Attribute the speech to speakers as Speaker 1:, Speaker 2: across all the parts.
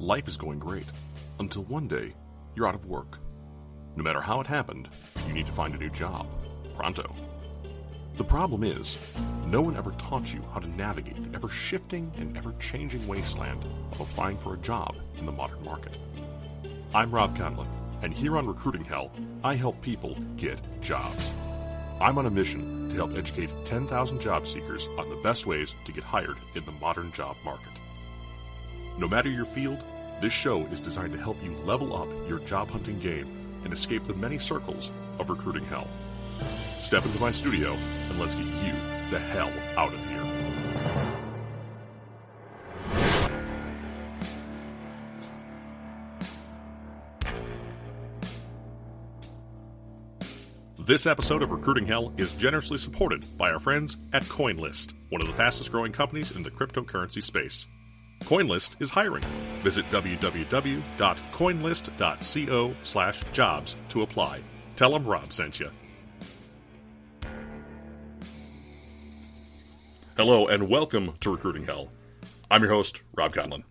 Speaker 1: life is going great. Until one day, you're out of work. No matter how it happened, you need to find a new job. Pronto. The problem is, no one ever taught you how to navigate the ever-shifting and ever-changing wasteland of applying for a job in the modern market. I'm Rob Conlon, and here on Recruiting Hell, I help people get jobs. I'm on a mission to help educate 10,000 job seekers on the best ways to get hired in the modern job market. No matter your field, this show is designed to help you level up your job hunting game and escape the many circles of recruiting hell. Step into my studio and let's get you the hell out of here. This episode of Recruiting Hell is generously supported by our friends at CoinList, one of the fastest growing companies in the cryptocurrency space. CoinList is hiring. Visit www.coinlist.co/jobs to apply. Tell them Rob sent you. Hello and welcome to Recruiting Hell. I'm your host, Rob Conlon.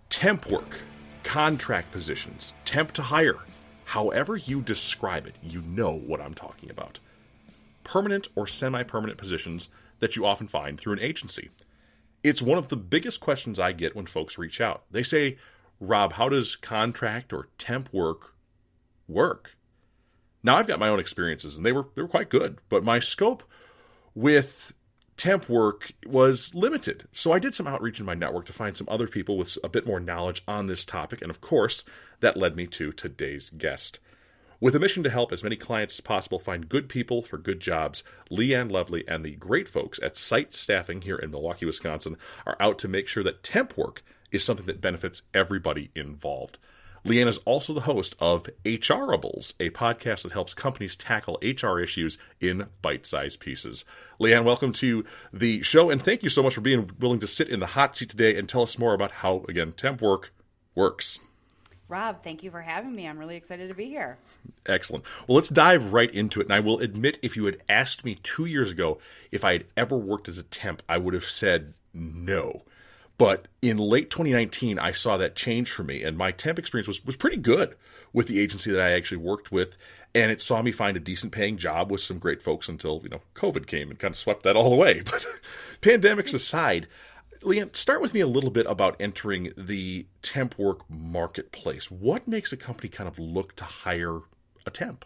Speaker 1: Temp work, contract positions, temp to hire. However you describe it, you know what I'm talking about. Permanent or semi-permanent positions that you often find through an agency. It's one of the biggest questions I get when folks reach out. They say, Rob, how does contract or temp work? Now, I've got my own experiences, and they were quite good, but my scope with temp work was limited. So I did some outreach in my network to find some other people with a bit more knowledge on this topic, and of course, that led me to today's guest. With a mission to help as many clients as possible find good people for good jobs, Leighann Lovely and the great folks at Site Staffing here in Milwaukee, Wisconsin are out to make sure that temp work is something that benefits everybody involved. Leighann is also the host of HRables, a podcast that helps companies tackle HR issues in bite-sized pieces. Leighann, welcome to the show, and thank you so much for being willing to sit in the hot seat today and tell us more about how, again, temp work works.
Speaker 2: Rob, thank you for having me. I'm really excited to be here.
Speaker 1: Excellent. Well, let's dive right into it. And I will admit, if you had asked me 2 years ago if I had ever worked as a temp, I would have said no. But in late 2019, I saw that change for me. And my temp experience was pretty good with the agency that I actually worked with. And it saw me find a decent paying job with some great folks until, COVID came and kind of swept that all away. But pandemics aside, Leighann, start with me a little bit about entering the temp work marketplace. What makes a company kind of look to hire a temp?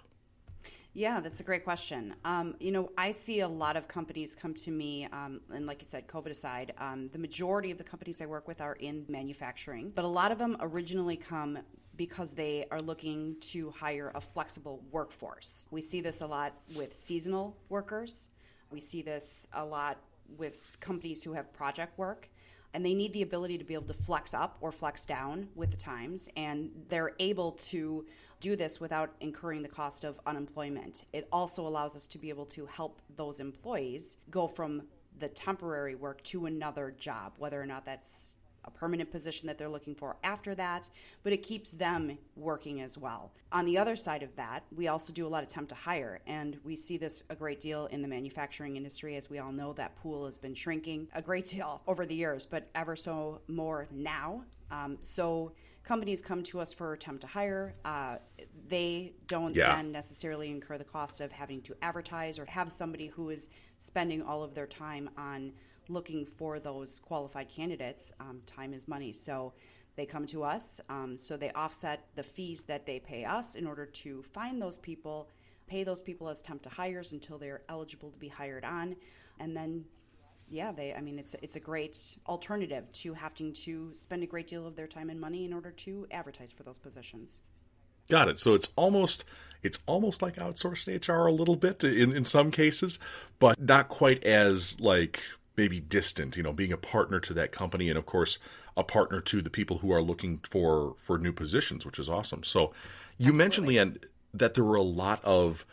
Speaker 2: Yeah, that's a great question. I see a lot of companies come to me, and like you said, COVID aside, the majority of the companies I work with are in manufacturing, but a lot of them originally come because they are looking to hire a flexible workforce. We see this a lot with seasonal workers. We see this a lot with companies who have project work, and they need the ability to be able to flex up or flex down with the times, and they're able to do this without incurring the cost of unemployment. It also allows us to be able to help those employees go from the temporary work to another job, whether or not that's a permanent position that they're looking for after that, but it keeps them working as well. On the other side of that, we also do a lot of temp to hire, and we see this a great deal in the manufacturing industry. As we all know, that pool has been shrinking a great deal over the years, but ever so more now. So companies come to us for temp to hire. They don't then necessarily incur the cost of having to advertise or have somebody who is spending all of their time on looking for those qualified candidates. Time is money. So they come to us. So they offset the fees that they pay us in order to find those people, pay those people as temp to hires until they're eligible to be hired on. And then, it's a great alternative to having to spend a great deal of their time and money in order to advertise for those positions.
Speaker 1: Got it. So it's almost like outsourced HR a little bit in some cases, but not quite as maybe distant, being a partner to that company and, of course, a partner to the people who are looking for new positions, which is awesome. So you mentioned, Leighann, that there were a lot of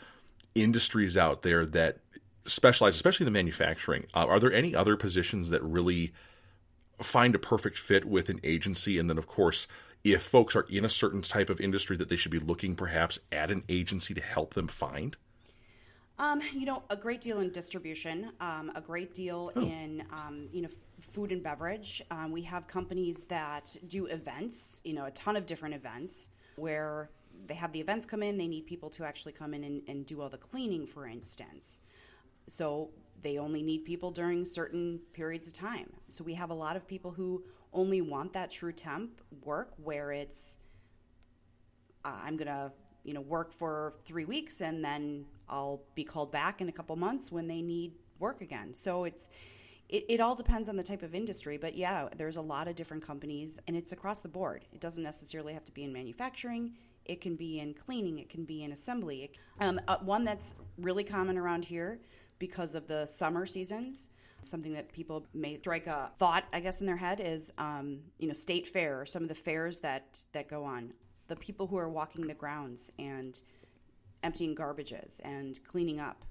Speaker 1: industries out there that specialize, especially in the manufacturing. Are there any other positions that really find a perfect fit with an agency? And then, of course, if folks are in a certain type of industry that they should be looking perhaps at an agency to help them find?
Speaker 2: A great deal in distribution, a great deal
Speaker 1: Oh,
Speaker 2: in, food and beverage. We have companies that do events, a ton of different events where they have the events come in, they need people to actually come in and do all the cleaning, for instance. So they only need people during certain periods of time. So we have a lot of people who only want that true temp work where it's, I'm going to work for 3 weeks and then I'll be called back in a couple months when they need work again. So it all depends on the type of industry, but yeah, there's a lot of different companies and it's across the board. It doesn't necessarily have to be in manufacturing. It can be in cleaning. It can be in assembly. One that's really common around here because of the summer seasons, something that people may strike a thought, I guess, in their head is, state fair or some of the fairs that go on. The people who are walking the grounds and emptying garbages and cleaning up,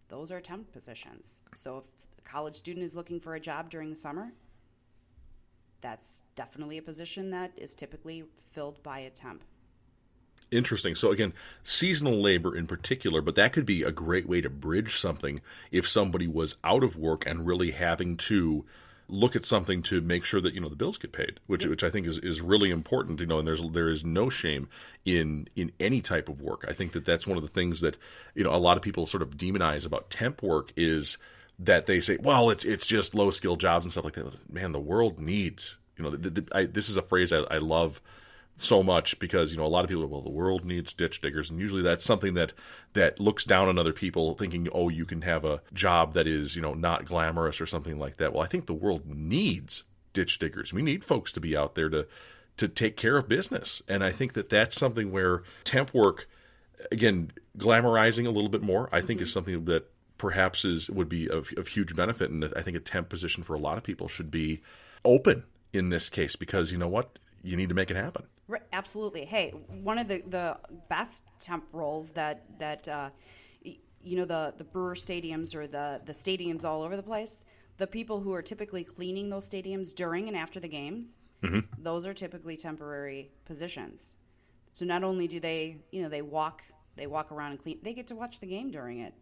Speaker 2: those are temp positions. So if a college student is looking for a job during the summer, that's definitely a position that is typically filled by a temp.
Speaker 1: interesting. So again, seasonal labor in particular, but that could be a great way to bridge something if somebody was out of work and really having to look at something to make sure that the bills get paid, which I think is really important. And there is no shame in any type of work. I think that that's one of the things that a lot of people sort of demonize about temp work is that they say, well, it's just low skill jobs and stuff like that. Man, the world needs this is a phrase I love so much because a lot of people are, well, the world needs ditch diggers, and usually that's something that looks down on other people, thinking, oh, you can have a job that is not glamorous or something like that. Well, I think the world needs ditch diggers. We need folks to be out there to take care of business, and I think that that's something where temp work, again, glamorizing a little bit more, I think is something that perhaps would be of huge benefit, and I think a temp position for a lot of people should be open in this case because you know what, you need to make it happen.
Speaker 2: Right, absolutely. Hey, one of the best temp roles that the brewer stadiums or the stadiums all over the place, the people who are typically cleaning those stadiums during and after the games, those are typically temporary positions. So not only do they walk around and clean, they get to watch the game during it.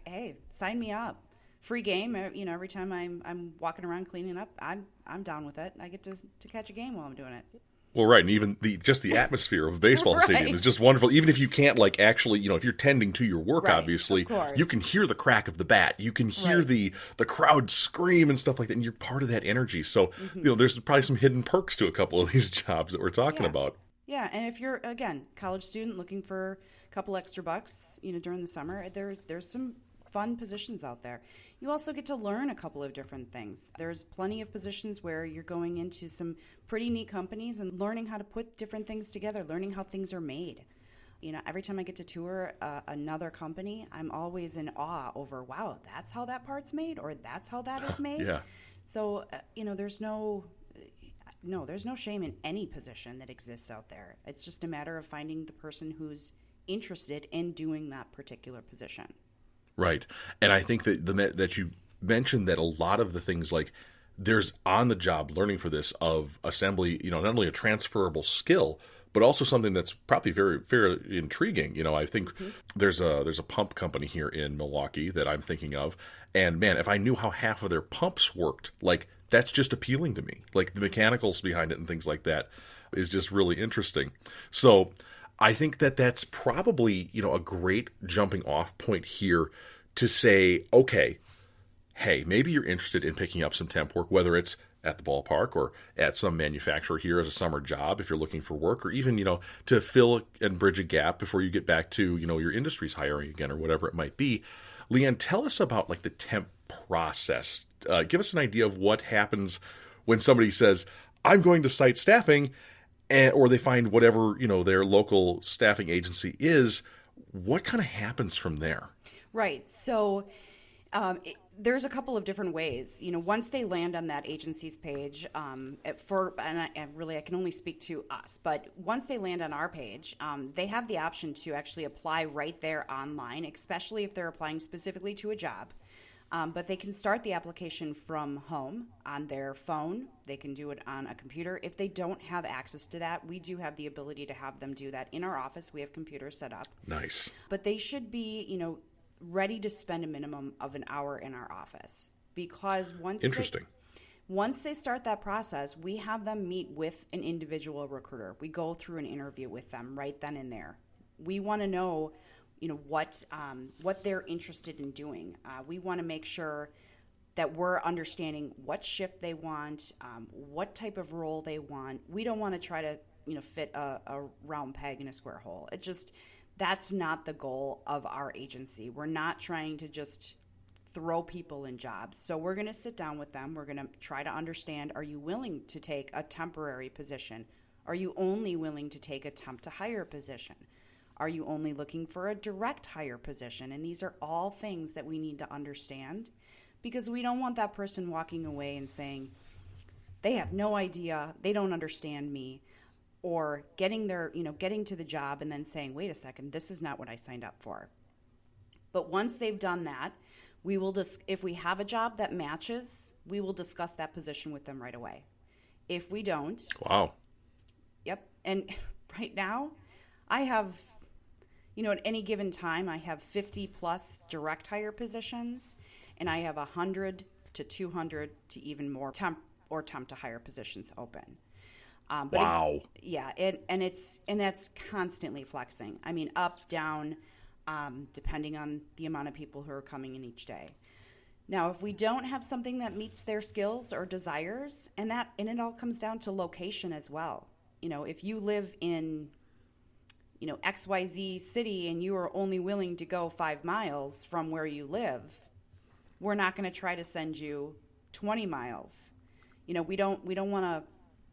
Speaker 2: Hey, sign me up. Free game. Every time I'm walking around cleaning up, I'm down with it. I get to catch a game while I'm doing it.
Speaker 1: Well, right, and even the atmosphere of a baseball stadium is just wonderful. Even if you can't actually, if you're tending to your work,
Speaker 2: right,
Speaker 1: obviously, you can hear the crack of the bat. You can hear the crowd scream and stuff like that, and you're part of that energy. So, there's probably some hidden perks to a couple of these jobs that we're talking about.
Speaker 2: Yeah, and if you're, again, college student looking for a couple extra bucks, during the summer, there's some fun positions out there. You also get to learn a couple of different things. There's plenty of positions where you're going into some pretty neat companies and learning how to put different things together, learning how things are made. Every time I get to tour another company, I'm always in awe over, wow, that's how that part's made, or that's how that is made.
Speaker 1: Yeah.
Speaker 2: So, there's no shame in any position that exists out there. It's just a matter of finding the person who's interested in doing that particular position.
Speaker 1: Right. And I think that you mentioned that a lot of the things there's on-the-job learning for this of assembly, not only a transferable skill, but also something that's probably very, very intriguing. I think there's a pump company here in Milwaukee that I'm thinking of. And man, if I knew how half of their pumps worked, that's just appealing to me. The mechanicals behind it and things like that is just really interesting. So I think that that's probably, a great jumping off point here to say, okay, hey, maybe you're interested in picking up some temp work, whether it's at the ballpark or at some manufacturer here as a summer job if you're looking for work, or even, to fill and bridge a gap before you get back to, your industry's hiring again or whatever it might be. Leighann, tell us about the temp process. Give us an idea of what happens when somebody says, I'm going to site staffing, or they find whatever, their local staffing agency is. What kind of happens from there?
Speaker 2: Right. So there's a couple of different ways. Once they land on that agency's page, I can only speak to us, but once they land on our page, they have the option to actually apply right there online, especially if they're applying specifically to a job. But they can start the application from home on their phone. They can do it on a computer. If they don't have access to that, we do have the ability to have them do that in our office. We have computers set up.
Speaker 1: Nice.
Speaker 2: But they should be, ready to spend a minimum of an hour in our office, because
Speaker 1: Interesting.
Speaker 2: Once they start that process, we have them meet with an individual recruiter. We go through an interview with them right then and there. We want to know, what they're interested in doing. We want to make sure that we're understanding what shift they want, what type of role they want. We don't want to try to, fit a round peg in a square hole. That's not the goal of our agency. We're not trying to just throw people in jobs. So we're going to sit down with them. We're going to try to understand, are you willing to take a temporary position? Are you only willing to take a temp to hire position? Are you only looking for a direct hire position? And these are all things that we need to understand, because we don't want that person walking away and saying, they have no idea, they don't understand me, or getting to the job and then saying, wait a second, this is not what I signed up for. But once they've done that, we will if we have a job that matches, we will discuss that position with them right away. If we don't,
Speaker 1: wow.
Speaker 2: Yep. And right now, I have, at any given time, I have 50 plus direct hire positions, and I have 100 to 200 to even more temp to hire positions open.
Speaker 1: Wow.
Speaker 2: And that's constantly flexing. I mean, up, down, depending on the amount of people who are coming in each day. Now, if we don't have something that meets their skills or desires, and it all comes down to location as well. If you live in, XYZ city and you are only willing to go 5 miles from where you live, we're not going to try to send you 20 miles. We don't want to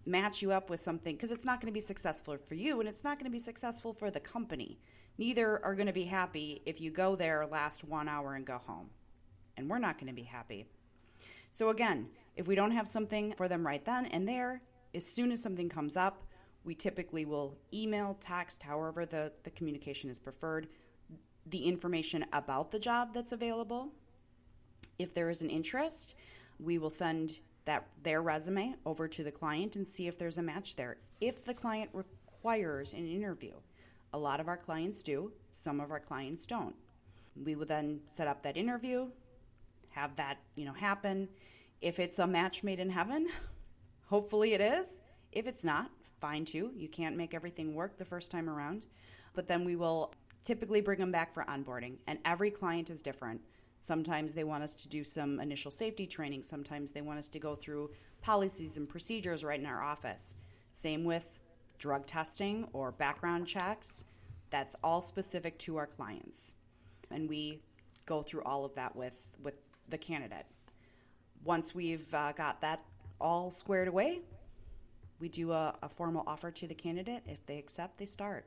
Speaker 2: match you up with something, because it's not going to be successful for you and it's not going to be successful for the company. Neither are going to be happy if you go there, last 1 hour and go home. And we're not going to be happy. So again, if we don't have something for them right then and there, as soon as something comes up, we typically will email, text, however the communication is preferred, the information about the job that's available. If there is an interest, we will send their resume over to the client and see if there's a match there. If the client requires an interview, a lot of our clients do, some of our clients don't. We will then set up that interview, have that, happen. If it's a match made in heaven, hopefully it is. If it's not, fine too. You can't make everything work the first time around. But then we will typically bring them back for onboarding, and every client is different. Sometimes they want us to do some initial safety training. Sometimes they want us to go through policies and procedures right in our office. Same with drug testing or background checks. That's all specific to our clients. And we go through all of that with the candidate. Once we've got that all squared away, we do a formal offer to the candidate. If they accept, they start.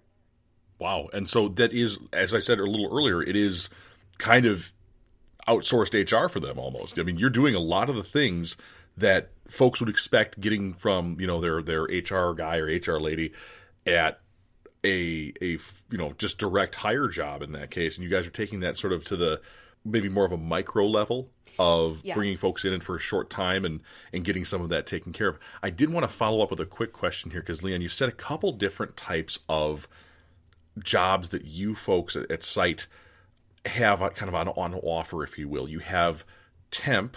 Speaker 1: Wow. And so that is, as I said a little earlier, it is kind of outsourced HR for them almost. I mean, you're doing a lot of the things that folks would expect getting from, their HR guy or HR lady at a just direct hire job in that case. And you guys are taking that sort of to the maybe more of a micro level of
Speaker 2: Yes.
Speaker 1: bringing folks in for a short time and getting some of that taken care of. I did want to follow up with a quick question here, because Leighann, you said a couple different types of jobs that you folks at site have kind of on offer, if you will. You have temp,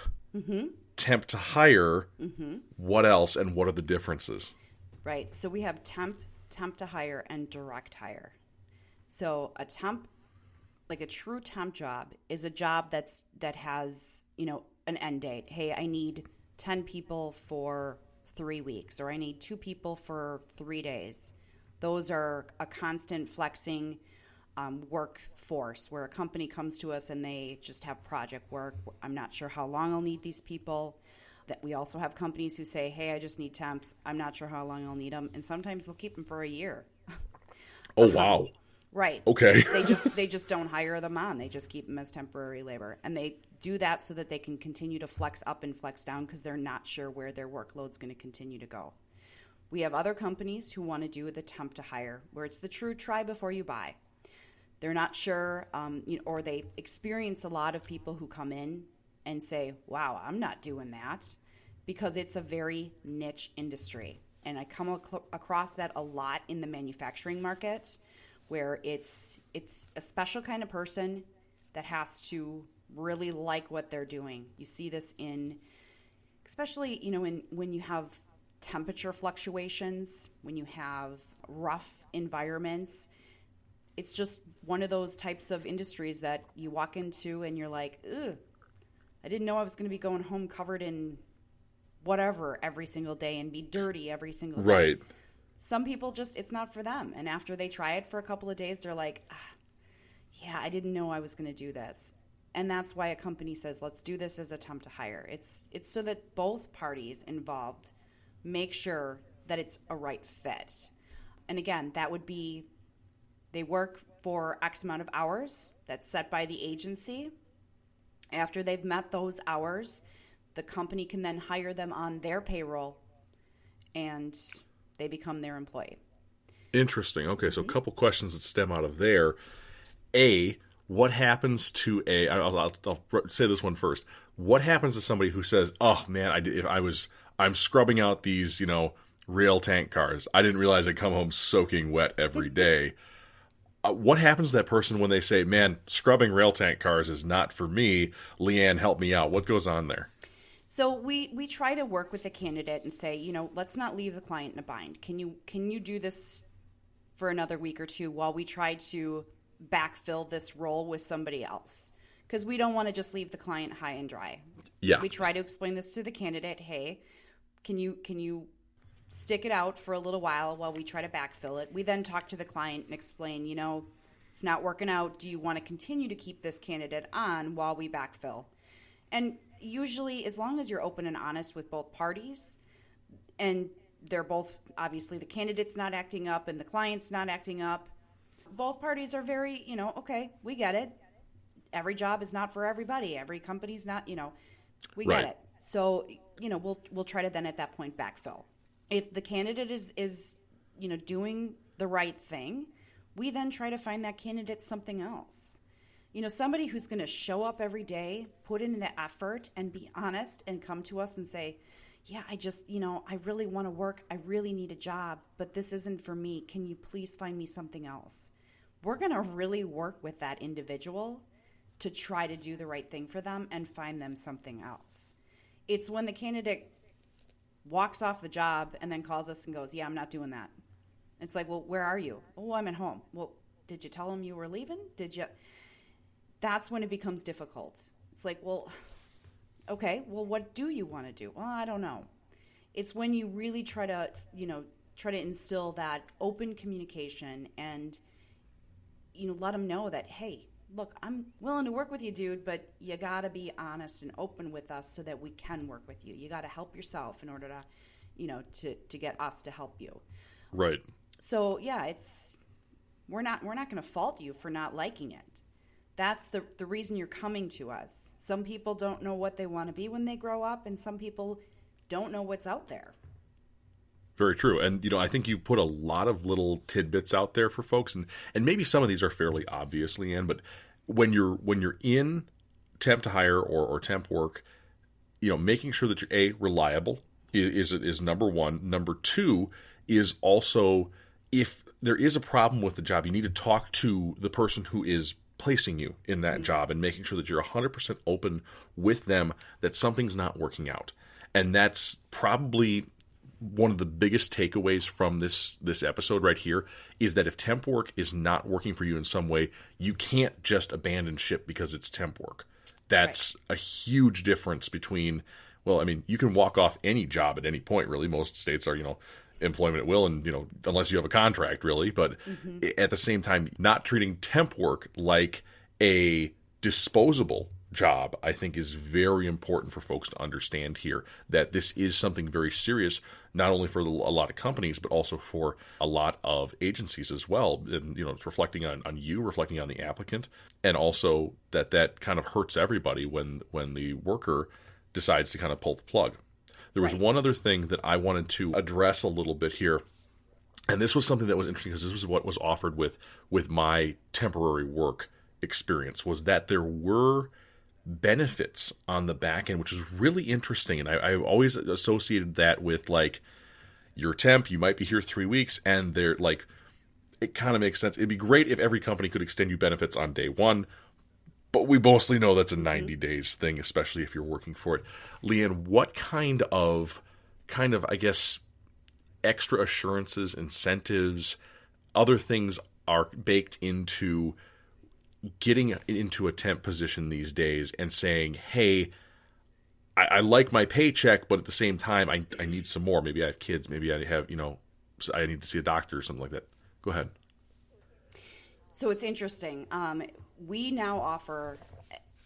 Speaker 1: temp to hire. What else, and what are the differences?
Speaker 2: Right. So we have temp to hire, and direct hire. So a temp, like a true temp job, is a job that has, an end date. Hey, I need 10 people for 3 weeks, or I need 2 people for 3 days. Those are a constant flexing workforce, where a company comes to us and they just have project work. I'm not sure how long I'll need these people. That we also have companies who say, hey, I just need temps. I'm not sure how long I'll need them. And sometimes they'll keep them for a year.
Speaker 1: Oh, wow.
Speaker 2: Right.
Speaker 1: Okay.
Speaker 2: They just don't hire them on. They just keep them as temporary labor. And they do that so that they can continue to flex up and flex down, because they're not sure where their workload's going to continue to go. We have other companies who want to do the temp to hire, where it's the true try before you buy. They're not sure, or they experience a lot of people who come in and say, wow, I'm not doing that, because it's a very niche industry. And I come across that a lot in the manufacturing market, where it's a special kind of person that has to really like what they're doing. You see this in, especially, when you have temperature fluctuations, when you have rough environments. It's just one of those types of industries that you walk into and you're like, ugh, I didn't know I was going to be going home covered in whatever every single day and be dirty every single day.
Speaker 1: Right.
Speaker 2: Some people just, it's not for them. And after they try it for a couple of days, they're like, yeah, I didn't know I was going to do this. And that's why a company says, let's do this as a temp to hire. It's so that both parties involved make sure that it's a right fit. And again, that would be, they work for X amount of hours that's set by the agency. After they've met those hours, the company can then hire them on their payroll and they become their employee.
Speaker 1: Interesting. Okay, so a couple questions that stem out of there. A, what happens to I'll say this one first. What happens to somebody who says, "Oh man, I'm scrubbing out these, rail tank cars. I didn't realize I'd come home soaking wet every day." What happens to that person when they say, "Man, scrubbing rail tank cars is not for me. Leighann, help me out." What goes on there?
Speaker 2: So we try to work with the candidate and say, let's not leave the client in a bind. Can you do this for another week or two while we try to backfill this role with somebody else? Because we don't want to just leave the client high and dry.
Speaker 1: Yeah.
Speaker 2: We try to explain this to the candidate. Hey, can you stick it out for a little while we try to backfill it? We then talk to the client and explain, it's not working out. Do you want to continue to keep this candidate on while we backfill? And usually, as long as you're open and honest with both parties, and they're both, obviously, the candidate's not acting up and the client's not acting up, both parties are very, okay, we get it. Every job is not for everybody. Every company's not, we
Speaker 1: Right.
Speaker 2: get it. So, we'll try to then at that point backfill. If the candidate is doing the right thing, we then try to find that candidate something else. Somebody who's going to show up every day, put in the effort and be honest and come to us and say, yeah, I just, I really want to work. I really need a job, but this isn't for me. Can you please find me something else? We're going to really work with that individual to try to do the right thing for them and find them something else. It's when the candidate walks off the job and then calls us and goes, yeah, I'm not doing that. It's like, well, where are you? Oh, I'm at home. Well, did you tell them you were leaving? Did you? That's when it becomes difficult. It's like, well, okay, well, what do you want to do? Well, I don't know. It's when you really try to instill that open communication and, let them know that, hey, look, I'm willing to work with you, dude, but you got to be honest and open with us so that we can work with you. You got to help yourself in order to, to get us to help you.
Speaker 1: Right.
Speaker 2: So, yeah, we're not going to fault you for not liking it. That's the reason you're coming to us. Some people don't know what they want to be when they grow up, and some people don't know what's out there.
Speaker 1: Very true. And, I think you put a lot of little tidbits out there for folks, and maybe some of these are fairly obvious, Leighann, but when you're in temp to hire or temp work, making sure that you're reliable is number one. Number two is also, if there is a problem with the job, you need to talk to the person who is placing you in that job and making sure that you're 100% open with them that something's not working out. And that's probably one of the biggest takeaways from this episode right here, is that if temp work is not working for you in some way, you can't just abandon ship because it's temp work. That's right. A huge difference between, you can walk off any job at any point, really. Most states are, employment at will, and unless you have a contract, really. But at the same time, not treating temp work like a disposable job, I think, is very important for folks to understand here, that this is something very serious, not only for a lot of companies, but also for a lot of agencies as well. And it's reflecting on you, reflecting on the applicant, and also that kind of hurts everybody when the worker decides to kind of pull the plug. There was one other thing that I wanted to address a little bit here, and this was something that was interesting because this was what was offered with my temporary work experience, was that there were benefits on the back end, which is really interesting. And I've always associated that with, like, you're temp, you might be here 3 weeks, and they're like, it kind of makes sense. It'd be great if every company could extend you benefits on day one, But we mostly know that's a 90 days thing, especially if you're working for it. Leighann, what kind of, I guess, extra assurances, incentives, other things are baked into getting into a temp position these days and saying, hey, I like my paycheck, but at the same time, I need some more. Maybe I have kids. Maybe I have, I need to see a doctor or something like that. Go ahead.
Speaker 2: So it's interesting. We now offer,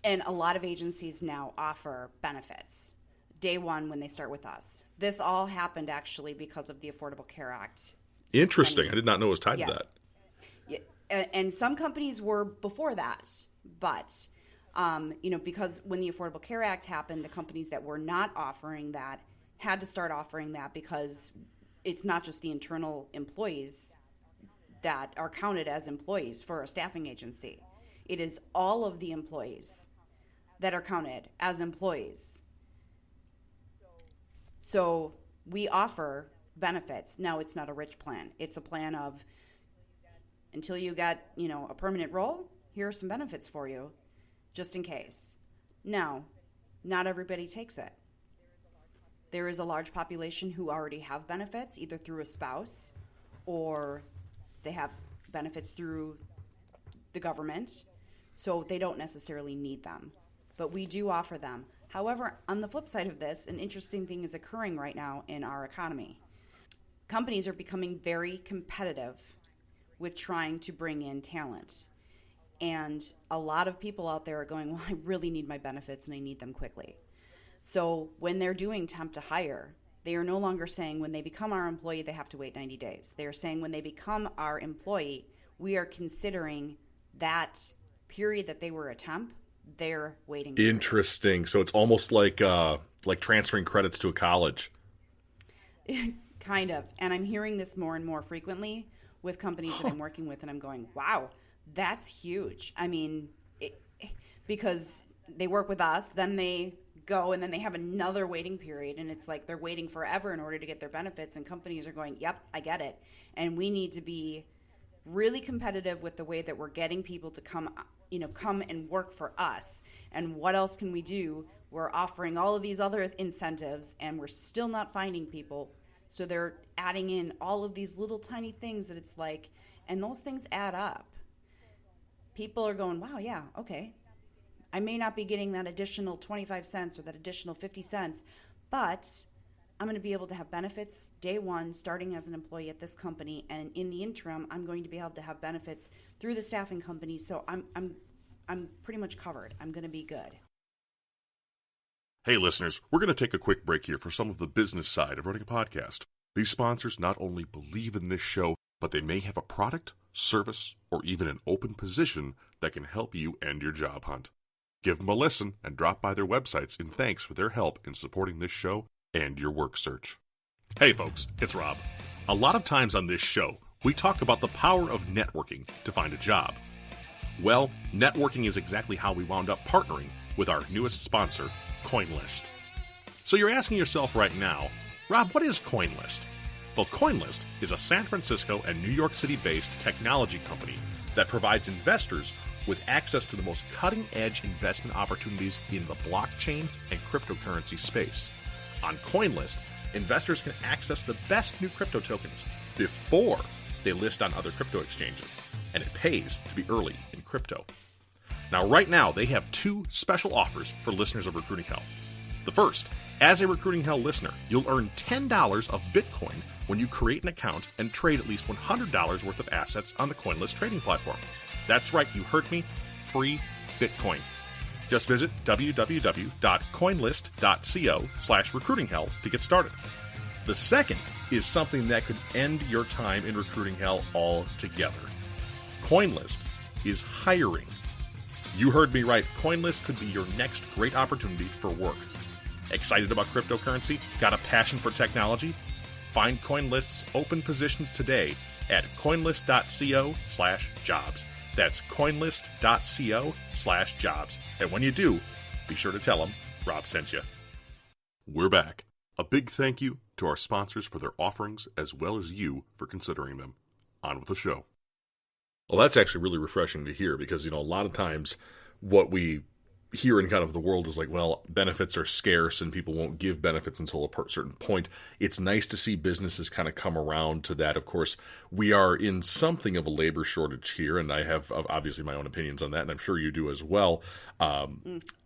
Speaker 2: and a lot of agencies now offer benefits day one when they start with us. This all happened actually because of the Affordable Care Act.
Speaker 1: Interesting. I did not know it was tied to that.
Speaker 2: Yeah. And some companies were before that, but because when the Affordable Care Act happened, the companies that were not offering that had to start offering that, because it's not just the internal employees that are counted as employees for a staffing agency. It is all of the employees that are counted as employees. So we offer benefits. Now, it's not a rich plan. It's a plan of, until you get, a permanent role, here are some benefits for you, just in case. Now, not everybody takes it. There is a large population who already have benefits, either through a spouse or they have benefits through the government, so they don't necessarily need them. But we do offer them. However, on the flip side of this, an interesting thing is occurring right now in our economy. Companies are becoming very competitive with trying to bring in talent. And a lot of people out there are going, well, I really need my benefits and I need them quickly. So when they're doing temp to hire, they are no longer saying when they become our employee, they have to wait 90 days. They are saying when they become our employee, we are considering that period that they were a temp, they're waiting.
Speaker 1: Interesting. So it's almost like transferring credits to a college.
Speaker 2: Kind of. And I'm hearing this more and more frequently with companies that I'm working with, and I'm going, wow, that's huge. I mean, because they work with us, then they go, and then they have another waiting period, and it's like they're waiting forever in order to get their benefits, and companies are going, yep, I get it. And we need to be really competitive with the way that we're getting people to come and work for us. And what else can we do? We're offering all of these other incentives, and we're still not finding people. So they're adding in all of these little tiny things that it's like, and those things add up. People are going, wow, yeah, okay. I may not be getting that additional 25 cents or that additional 50 cents, but I'm going to be able to have benefits day one, starting as an employee at this company, and in the interim, I'm going to be able to have benefits through the staffing company. So I'm pretty much covered. I'm going to be good.
Speaker 1: Hey listeners, we're going to take a quick break here for some of the business side of running a podcast. These sponsors not only believe in this show, but they may have a product, service, or even an open position that can help you end your job hunt. Give them a listen and drop by their websites in thanks for their help in supporting this show and your work search. Hey folks, it's Rob. A lot of times on this show, we talk about the power of networking to find a job. Well, networking is exactly how we wound up partnering with our newest sponsor, CoinList. So you're asking yourself right now, Rob, what is CoinList? Well, CoinList is a San Francisco and New York City-based technology company that provides investors with access to the most cutting-edge investment opportunities in the blockchain and cryptocurrency space. On CoinList, investors can access the best new crypto tokens before they list on other crypto exchanges, and it pays to be early in crypto. Now, right now, they have two special offers for listeners of Recruiting Hell. The first, as a Recruiting Hell listener, you'll earn $10 of Bitcoin when you create an account and trade at least $100 worth of assets on the CoinList trading platform. That's right, you heard me, free Bitcoin. Just visit www.coinlist.co/recruitinghell to get started. The second is something that could end your time in recruiting hell altogether. CoinList is hiring. You heard me right. CoinList could be your next great opportunity for work. Excited about cryptocurrency? Got a passion for technology? Find CoinList's open positions today at coinlist.co/jobs. That's coinlist.co/jobs. And when you do, be sure to tell them Rob sent you. We're back. A big thank you to our sponsors for their offerings, as well as you for considering them. On with the show. Well, that's actually really refreshing to hear because, a lot of times what we hear in kind of the world is like, well, benefits are scarce and people won't give benefits until a certain point. It's nice to see businesses kind of come around to that. Of course, we are in something of a labor shortage here, and I have obviously my own opinions on that, and I'm sure you do as well.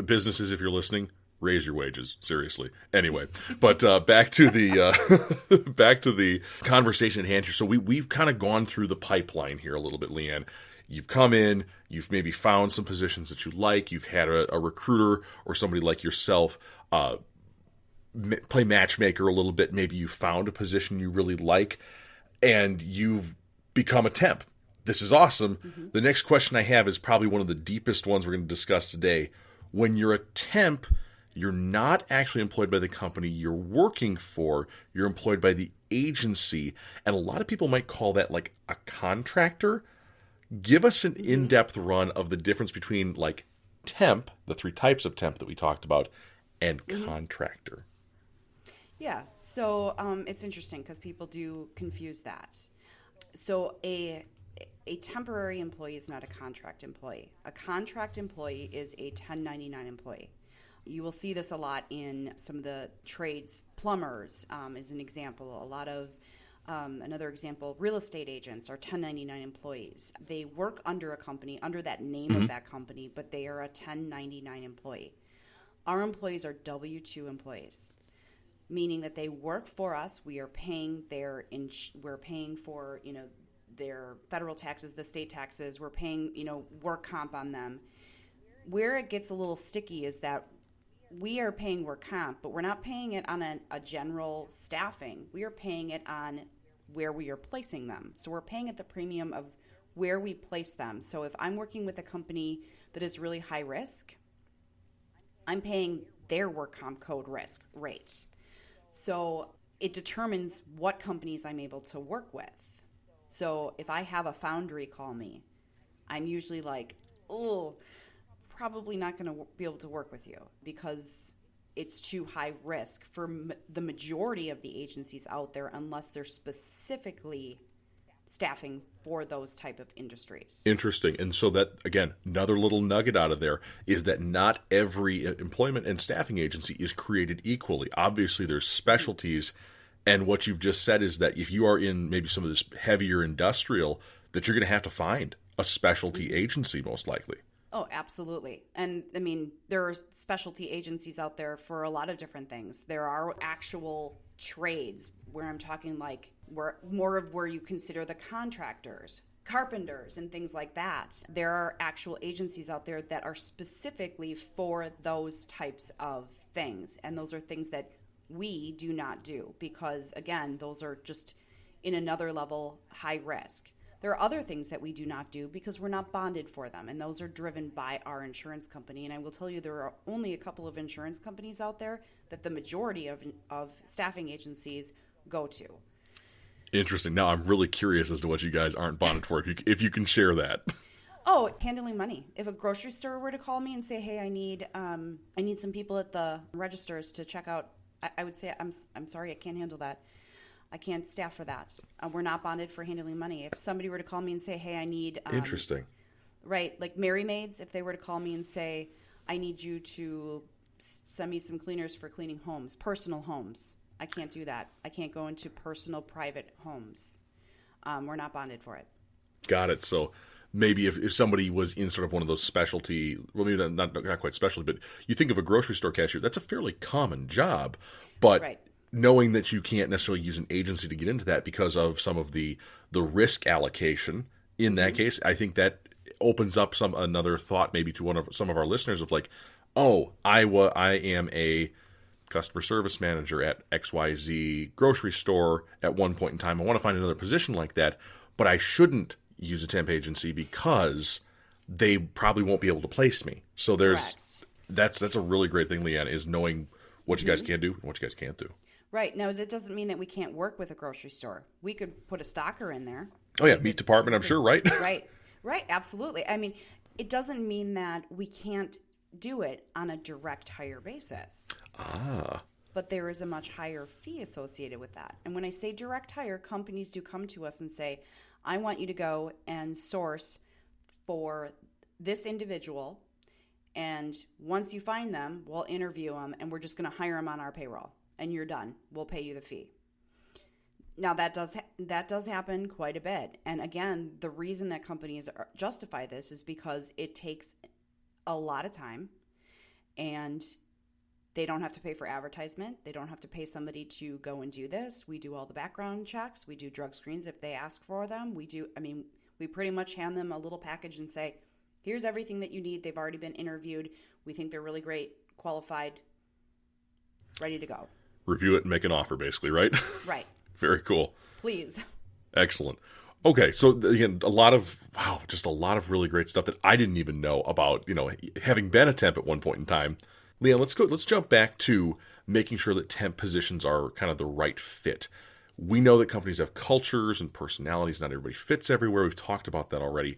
Speaker 1: Businesses, if you're listening, raise your wages, seriously. Anyway, but back to the back to the conversation at hand here. So we've kind of gone through the pipeline here a little bit, Leighann. You've come in, you've maybe found some positions that you like, you've had a recruiter or somebody like yourself play matchmaker a little bit. Maybe you found a position you really like, and you've become a temp. This is awesome. Mm-hmm. The next question I have is probably one of the deepest ones we're going to discuss today. When you're a temp, you're not actually employed by the company you're working for. You're employed by the agency. And a lot of people might call that like a contractor. Give us an in-depth run of the difference between like temp, the 3 types of temp that we talked about, and contractor.
Speaker 2: Yeah, so it's interesting because people do confuse that. So a temporary employee is not a contract employee. A contract employee is a 1099 employee. You will see this a lot in some of the trades. Plumbers is an example. A lot of another example, real estate agents are 1099 employees. They work under a company, under that name of that company, but they are a 1099 employee. Our employees are W-2 employees, meaning that they work for us. We are paying we're paying for, their federal taxes, the state taxes. We're paying, work comp on them. Where it gets a little sticky is that we are paying work comp, but we're not paying it on a general staffing. We are paying it on where we are placing them. So we're paying at the premium of where we place them. So if I'm working with a company that is really high risk, I'm paying their work comp code risk rate. So it determines what companies I'm able to work with. So if I have a foundry call me, I'm usually like, oh, probably not going to be able to work with you because it's too high risk for the majority of the agencies out there unless they're specifically staffing for those type of industries.
Speaker 1: Interesting. And so that, again, another little nugget out of there is that not every employment and staffing agency is created equally. Obviously, there's specialties, and what you've just said is that if you are in maybe some of this heavier industrial, that you're going to have to find a specialty agency most likely.
Speaker 2: Oh, absolutely. And I mean, there are specialty agencies out there for a lot of different things. There are actual trades where I'm talking like where you consider the contractors, carpenters, and things like that. There are actual agencies out there that are specifically for those types of things. And those are things that we do not do because, again, those are just in another level high risk. There are other things that we do not do because we're not bonded for them, and those are driven by our insurance company. And I will tell you there are only a couple of insurance companies out there that the majority of staffing agencies go to.
Speaker 1: Interesting. Now I'm really curious as to what you guys aren't bonded for, if you can share that.
Speaker 2: Oh, handling money. If a grocery store were to call me and say, hey, I need some people at the registers to check out, I would say, I'm sorry, I can't handle that. I can't staff for that. We're not bonded for handling money. If somebody were to call me and say, hey, I need...
Speaker 1: Interesting.
Speaker 2: Right, like Mary Maids, if they were to call me and say, I need you to send me some cleaners for cleaning homes, personal homes. I can't do that. I can't go into personal, private homes. We're not bonded for it.
Speaker 1: Got it. So maybe if somebody was in sort of one of those specialty, well, maybe not quite specialty, but you think of a grocery store cashier, that's a fairly common job. But... Right. Knowing that you can't necessarily use an agency to get into that because of some of the risk allocation in that case, I think that opens up another thought maybe to some of our listeners of like, oh, I am a customer service manager at XYZ grocery store at one point in time. I want to find another position like that, but I shouldn't use a temp agency because they probably won't be able to place me. So that's a really great thing, Leighann, is knowing what you guys can do and what you guys can't do.
Speaker 2: Right. Now, that doesn't mean that we can't work with a grocery store. We could put a stocker in there.
Speaker 1: Oh, yeah. Meat department, I'm sure, right?
Speaker 2: Right. Absolutely. I mean, it doesn't mean that we can't do it on a direct hire basis. But there is a much higher fee associated with that. And when I say direct hire, companies do come to us and say, I want you to go and source for this individual And once you find them, we'll interview them and we're just going to hire them on our payroll and you're done. We'll pay you the fee. Now that does happen quite a bit. And again, the reason that companies justify this is because it takes a lot of time and they don't have to pay for advertisement. They don't have to pay somebody to go and do this. We do all the background checks. We do drug screens if they ask for them. We pretty much hand them a little package and say, here's everything that you need. They've already been interviewed. We think they're really great, qualified, ready to go.
Speaker 1: Review it and make an offer, basically, right?
Speaker 2: Right.
Speaker 1: Very cool.
Speaker 2: Please.
Speaker 1: Excellent. Okay, so again, a lot of really great stuff that I didn't even know about, having been a temp at one point in time. Leighann, let's jump back to making sure that temp positions are kind of the right fit. We know that companies have cultures and personalities. Not everybody fits everywhere. We've talked about that already.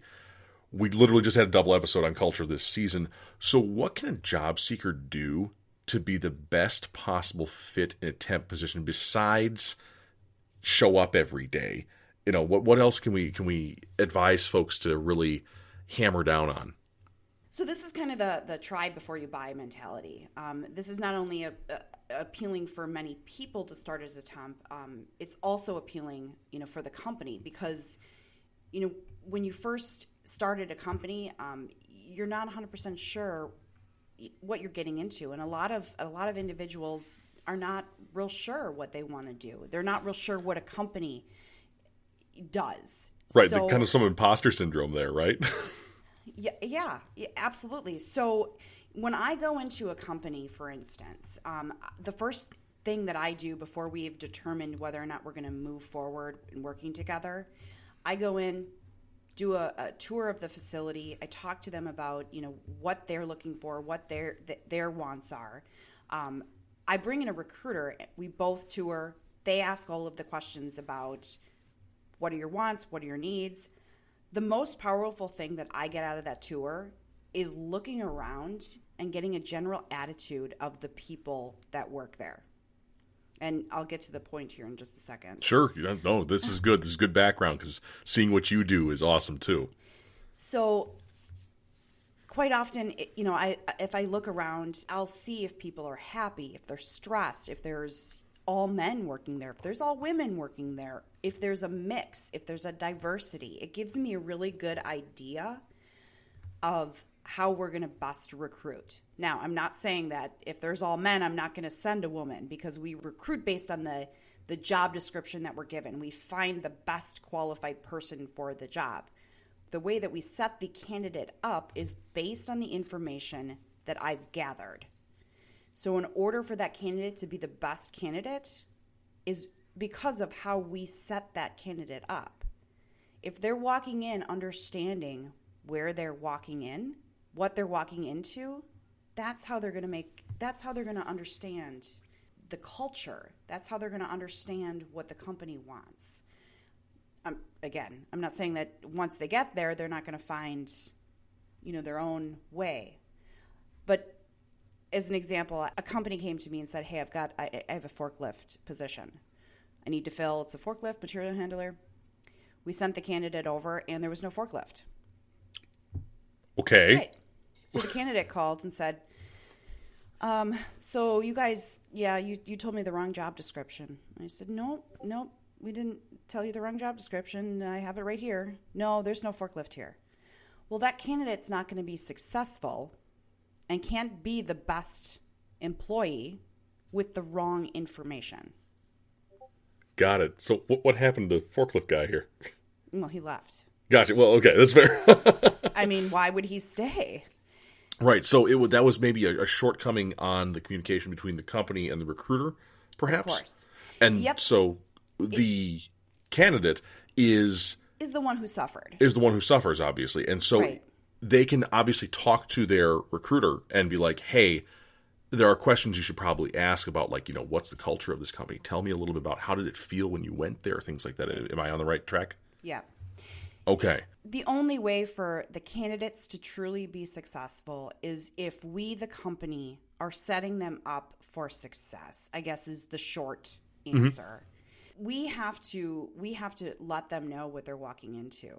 Speaker 1: We literally just had a double episode on culture this season. So what can a job seeker do to be the best possible fit in a temp position besides show up every day? What else can we advise folks to really hammer down on?
Speaker 2: So this is kind of the try before you buy mentality. This is not only appealing for many people to start as a temp, it's also appealing, for the company because, when you first started a company, you're not 100% sure what you're getting into, and a lot of individuals are not real sure what they want to do. They're not real sure what a company does.
Speaker 1: Right,
Speaker 2: so,
Speaker 1: kind of some imposter syndrome there, right?
Speaker 2: Yeah, absolutely. So when I go into a company, for instance, the first thing that I do before we've determined whether or not we're going to move forward in working together, I go in, do a tour of the facility. I talk to them about, what they're looking for, what their wants are. I bring in a recruiter. We both tour. They ask all of the questions about what are your wants, what are your needs. The most powerful thing that I get out of that tour is looking around and getting a general attitude of the people that work there. And I'll get to the point here in just a second.
Speaker 1: Sure. No, this is good. This is good background because seeing what you do is awesome too.
Speaker 2: So quite often, if I look around, I'll see if people are happy, if they're stressed, if there's all men working there, if there's all women working there, if there's a mix, if there's a diversity. It gives me a really good idea of how we're going to best recruit. Now, I'm not saying that if there's all men, I'm not going to send a woman because we recruit based on the job description that we're given. We find the best qualified person for the job. The way that we set the candidate up is based on the information that I've gathered. So in order for that candidate to be the best candidate is because of how we set that candidate up. If they're walking in understanding where they're walking in, what they're walking into, that's how they're going to understand the culture. That's how they're going to understand what the company wants. Again, I'm not saying that once they get there, they're not going to find, their own way. But as an example, a company came to me and said, hey, I have a forklift position. I need to fill. It's a forklift material handler. We sent the candidate over, and there was no forklift.
Speaker 1: Okay.
Speaker 2: Right. So the candidate called and said, so you guys, you told me the wrong job description. And I said, nope, we didn't tell you the wrong job description. I have it right here. No, there's no forklift here. Well, that candidate's not going to be successful and can't be the best employee with the wrong information.
Speaker 1: Got it. So what happened to the forklift guy here?
Speaker 2: Well, he left.
Speaker 1: Gotcha. Well, okay, that's fair.
Speaker 2: I mean, why would he stay?
Speaker 1: Right. So that was maybe a shortcoming on the communication between the company and the recruiter, perhaps?
Speaker 2: Of course.
Speaker 1: And
Speaker 2: yep.
Speaker 1: So the candidate is
Speaker 2: the one who suffered.
Speaker 1: Is the one who suffers, obviously. And so
Speaker 2: right.
Speaker 1: They can obviously talk to their recruiter and be like, hey, there are questions you should probably ask about, like, what's the culture of this company? Tell me a little bit about how did it feel when you went there, things like that. Am I on the right track?
Speaker 2: Yeah.
Speaker 1: Okay.
Speaker 2: The only way for the candidates to truly be successful is if we, the company, are setting them up for success, I guess is the short answer. Mm-hmm. We have to let them know what they're walking into.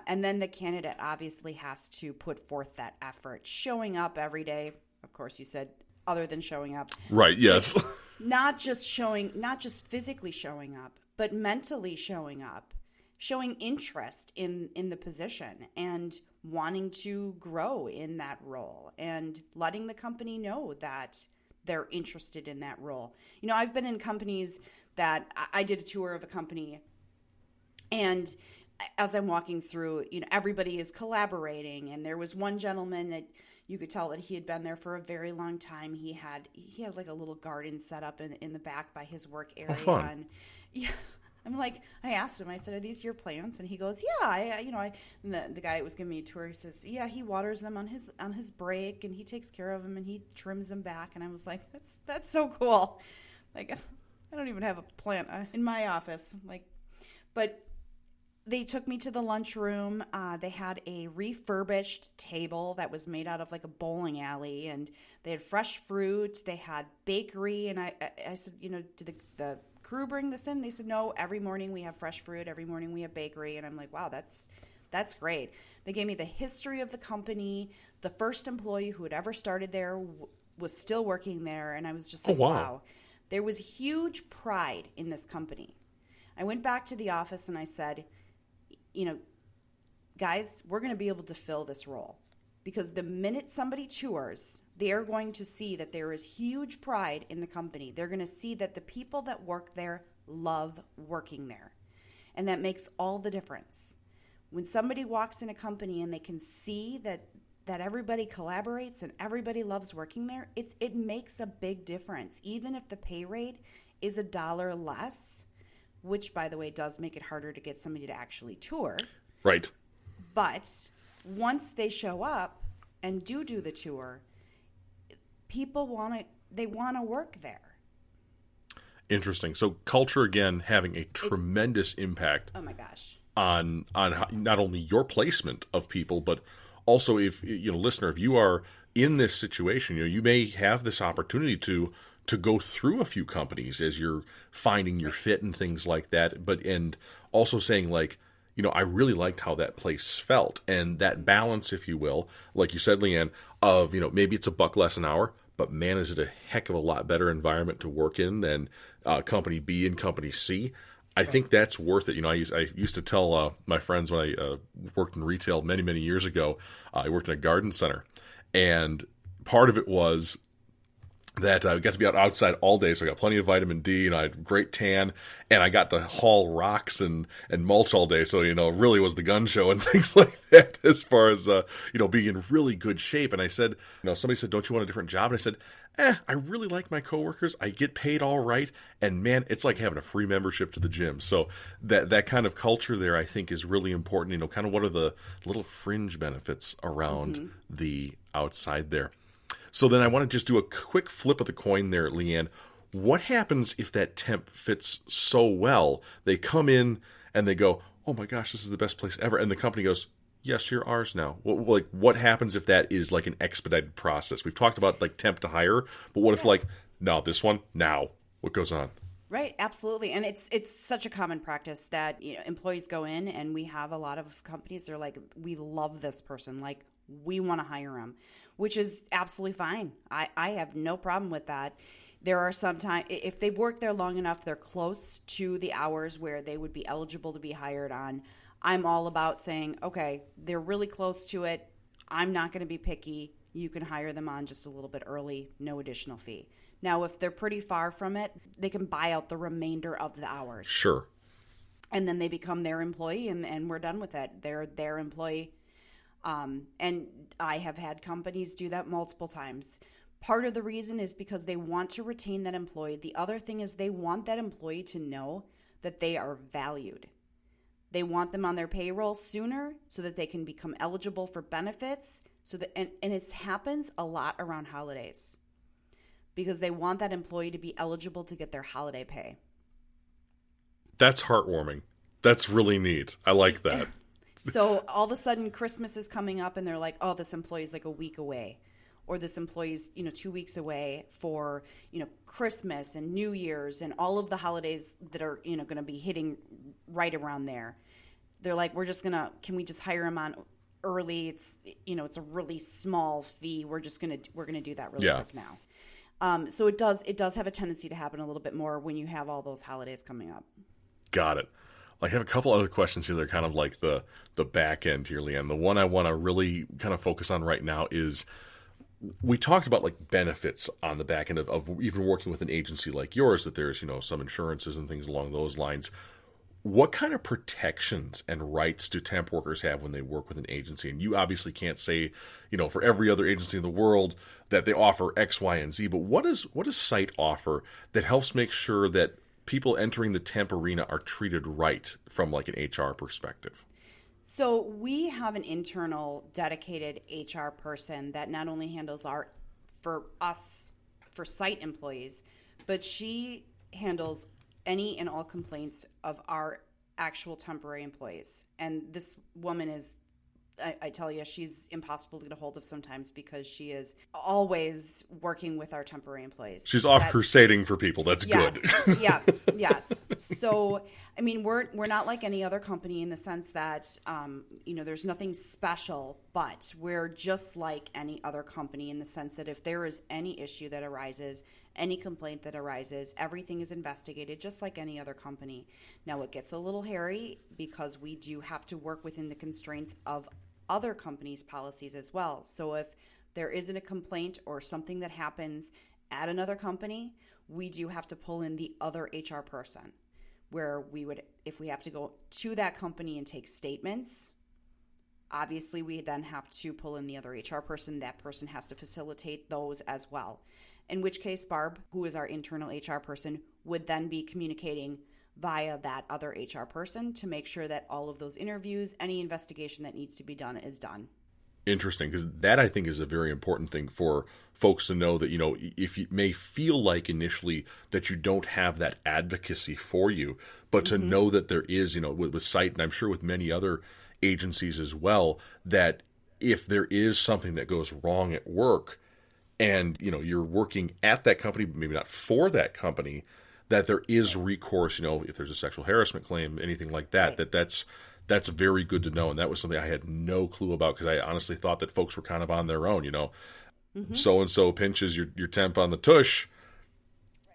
Speaker 2: And then the candidate obviously has to put forth that effort, showing up every day. Of course, you said other than showing up.
Speaker 1: Right, yes.
Speaker 2: Not just physically showing up, but mentally showing up, showing interest in the position and wanting to grow in that role and letting the company know that they're interested in that role. You know, I've been in companies that I did a tour of a company, and as I'm walking through, you know, everybody is collaborating, and there was one gentleman that you could tell that he had been there for a very long time. He had like a little garden set up in the back by his work area.
Speaker 1: Oh, fun.
Speaker 2: And yeah, I'm like, I asked him, I said, are these your plants? And he goes, yeah, and the guy that was giving me a tour, he says, yeah, he waters them on his break, and he takes care of them, and he trims them back. And I was like, that's so cool. Like, I don't even have a plant in my office. Like, but they took me to the lunchroom. They had a refurbished table that was made out of like a bowling alley, and they had fresh fruit. They had bakery, and I said, you know, did the crew bring this in? They said, no, every morning we have fresh fruit. Every morning we have bakery. And I'm like, wow, that's great. They gave me the history of the company. The first employee who had ever started there was still working there, and I was just like, wow. There was huge pride in this company. I went back to the office and I said, you know, guys, we're going to be able to fill this role, because the minute somebody tours, they're going to see that there is huge pride in the company. They're going to see that the people that work there love working there. And that makes all the difference. When somebody walks in a company and they can see that everybody collaborates and everybody loves working there, it makes a big difference. Even if the pay rate is $1 less, which, by the way, does make it harder to get somebody to actually tour.
Speaker 1: Right.
Speaker 2: But once they show up and do the tour, people want to work there.
Speaker 1: Interesting. So culture, again, having a tremendous impact.
Speaker 2: Oh my gosh.
Speaker 1: On not only your placement of people, but also, if you know, listener, if you are in this situation, you know, you may have this opportunity to go through a few companies as you're finding your fit and things like that. But and also saying, like, you know, I really liked how that place felt, and that balance, if you will, like you said, Leighann, of, you know, maybe it's $1 less an hour, but man, is it a heck of a lot better environment to work in than company B and company C. I think that's worth it. You know, I used to tell my friends when I worked in retail many, many years ago, I worked in a garden center, and part of it was that I got to be outside all day, so I got plenty of vitamin D, and I had great tan, and I got to haul rocks and mulch all day, so, you know, it really was the gun show and things like that as far as, you know, being in really good shape. And I said, you know, somebody said, don't you want a different job? And I said, I really like my coworkers. I get paid all right, and man, it's like having a free membership to the gym. So that kind of culture there, I think, is really important. You know, kind of what are the little fringe benefits around the outside there. So then I want to just do a quick flip of the coin there, Leighann. What happens if that temp fits so well, they come in and they go, oh my gosh, this is the best place ever, and the company goes, yes, you're ours now. What happens if that is like an expedited process? We've talked about like temp to hire, but what if like, no, this one, now, what goes on?
Speaker 2: Right, absolutely. And it's such a common practice that, you know, employees go in, and we have a lot of companies, they're like, we love this person, like, we want to hire them, which is absolutely fine. I have no problem with that. There are some times, if they've worked there long enough, they're close to the hours where they would be eligible to be hired on. I'm all about saying, okay, they're really close to it. I'm not going to be picky. You can hire them on just a little bit early, no additional fee. Now, if they're pretty far from it, they can buy out the remainder of the hours.
Speaker 1: Sure.
Speaker 2: And then they become their employee, and we're done with it. They're their employee. And I have had companies do that multiple times. Part of the reason is because they want to retain that employee. The other thing is they want that employee to know that they are valued. They want them on their payroll sooner so that they can become eligible for benefits. So that and it happens a lot around holidays because they want that employee to be eligible to get their holiday pay.
Speaker 1: That's heartwarming. That's really neat. I like that.
Speaker 2: So all of a sudden Christmas is coming up and they're like, oh, this employee's like a week away. Or this employee's, 2 weeks away for, Christmas and New Year's and all of the holidays that are, going to be hitting right around there. they're like, can we just hire him on early? It's, it's a really small fee. We're going to do that really quick now. So it does have a tendency to happen a little bit more when you have all those holidays coming up.
Speaker 1: Got it. I have a couple other questions here. They're kind of like the back end here, Leighann. The one I want to really kind of focus on right now is, we talked about like benefits on the back end of even working with an agency like yours, that there's, some insurances and things along those lines. What kind of protections and rights do temp workers have when they work with an agency? And you obviously can't say, for every other agency in the world that they offer X, Y, and Z, but what does Site offer that helps make sure that people entering the temp arena are treated right from like an HR perspective?
Speaker 2: So we have an internal dedicated HR person that not only handles for Site employees, but she handles any and all complaints of our actual temporary employees. And this woman is, I tell you, she's impossible to get a hold of sometimes because she is always working with our temporary employees.
Speaker 1: She's off crusading for people. That's
Speaker 2: yes,
Speaker 1: good.
Speaker 2: Yes. So, I mean, we're not like any other company in the sense that, there's nothing special, but we're just like any other company in the sense that if there is any issue that arises, any complaint that arises, everything is investigated just like any other company. Now, it gets a little hairy because we do have to work within the constraints of other companies' policies as well. So if there isn't a complaint or something that happens at another company, we do have to pull in the other HR person, where if we have to go to that company and take statements, obviously we then have to pull in the other HR person. That person has to facilitate those as well. In which case, Barb, who is our internal HR person, would then be communicating via that other HR person to make sure that all of those interviews, any investigation that needs to be done is done.
Speaker 1: Interesting, because that I think is a very important thing for folks to know, that, if you may feel like initially that you don't have that advocacy for you, but to know that there is, with Site, and I'm sure with many other agencies as well, that if there is something that goes wrong at work, and you're working at that company, maybe not for that company, that there is recourse. If there's a sexual harassment claim, anything like that,
Speaker 2: right.
Speaker 1: that's very good to know. And that was something I had no clue about, because I honestly thought that folks were kind of on their own. So and so pinches your temp on the tush.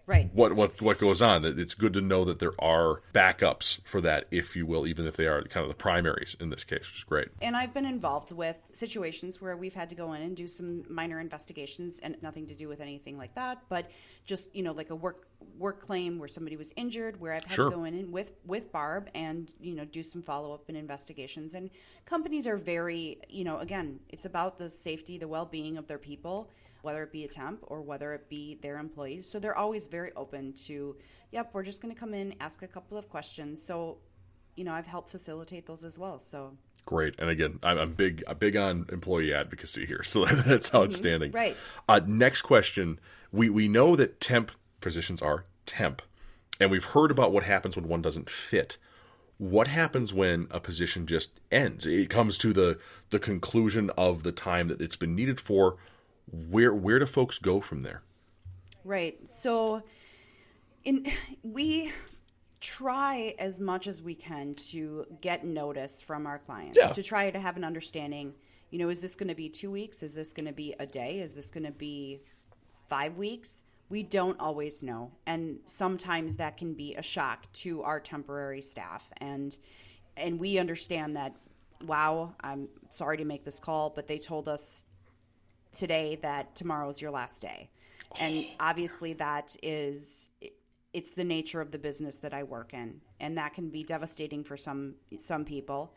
Speaker 2: Right.
Speaker 1: What goes on? It's good to know that there are backups for that, if you will, even if they are kind of the primaries in this case, which is great.
Speaker 2: And I've been involved with situations where we've had to go in and do some minor investigations, and nothing to do with anything like that, but just, like a work claim where somebody was injured, where I've had to go in with Barb and, do some follow-up and investigations. And companies are very, again, it's about the safety, the well-being of their people, whether it be a temp or whether it be their employees. So they're always very open to, we're just going to come in, ask a couple of questions. So, I've helped facilitate those as well. So
Speaker 1: great. And again, I'm big on employee advocacy here, so that's outstanding.
Speaker 2: Right.
Speaker 1: Next question. We know that temp positions are temp, and we've heard about what happens when one doesn't fit. What happens when a position just ends? It comes to the conclusion of the time that it's been needed for. Where do folks go from there?
Speaker 2: Right. So we try as much as we can to get notice from our clients, to try to have an understanding, is this going to be 2 weeks? Is this going to be a day? Is this going to be 5 weeks? We don't always know. And sometimes that can be a shock to our temporary staff. And we understand that, wow, I'm sorry to make this call, but they told us today that tomorrow's your last day. And obviously it's the nature of the business that I work in, and that can be devastating for some people.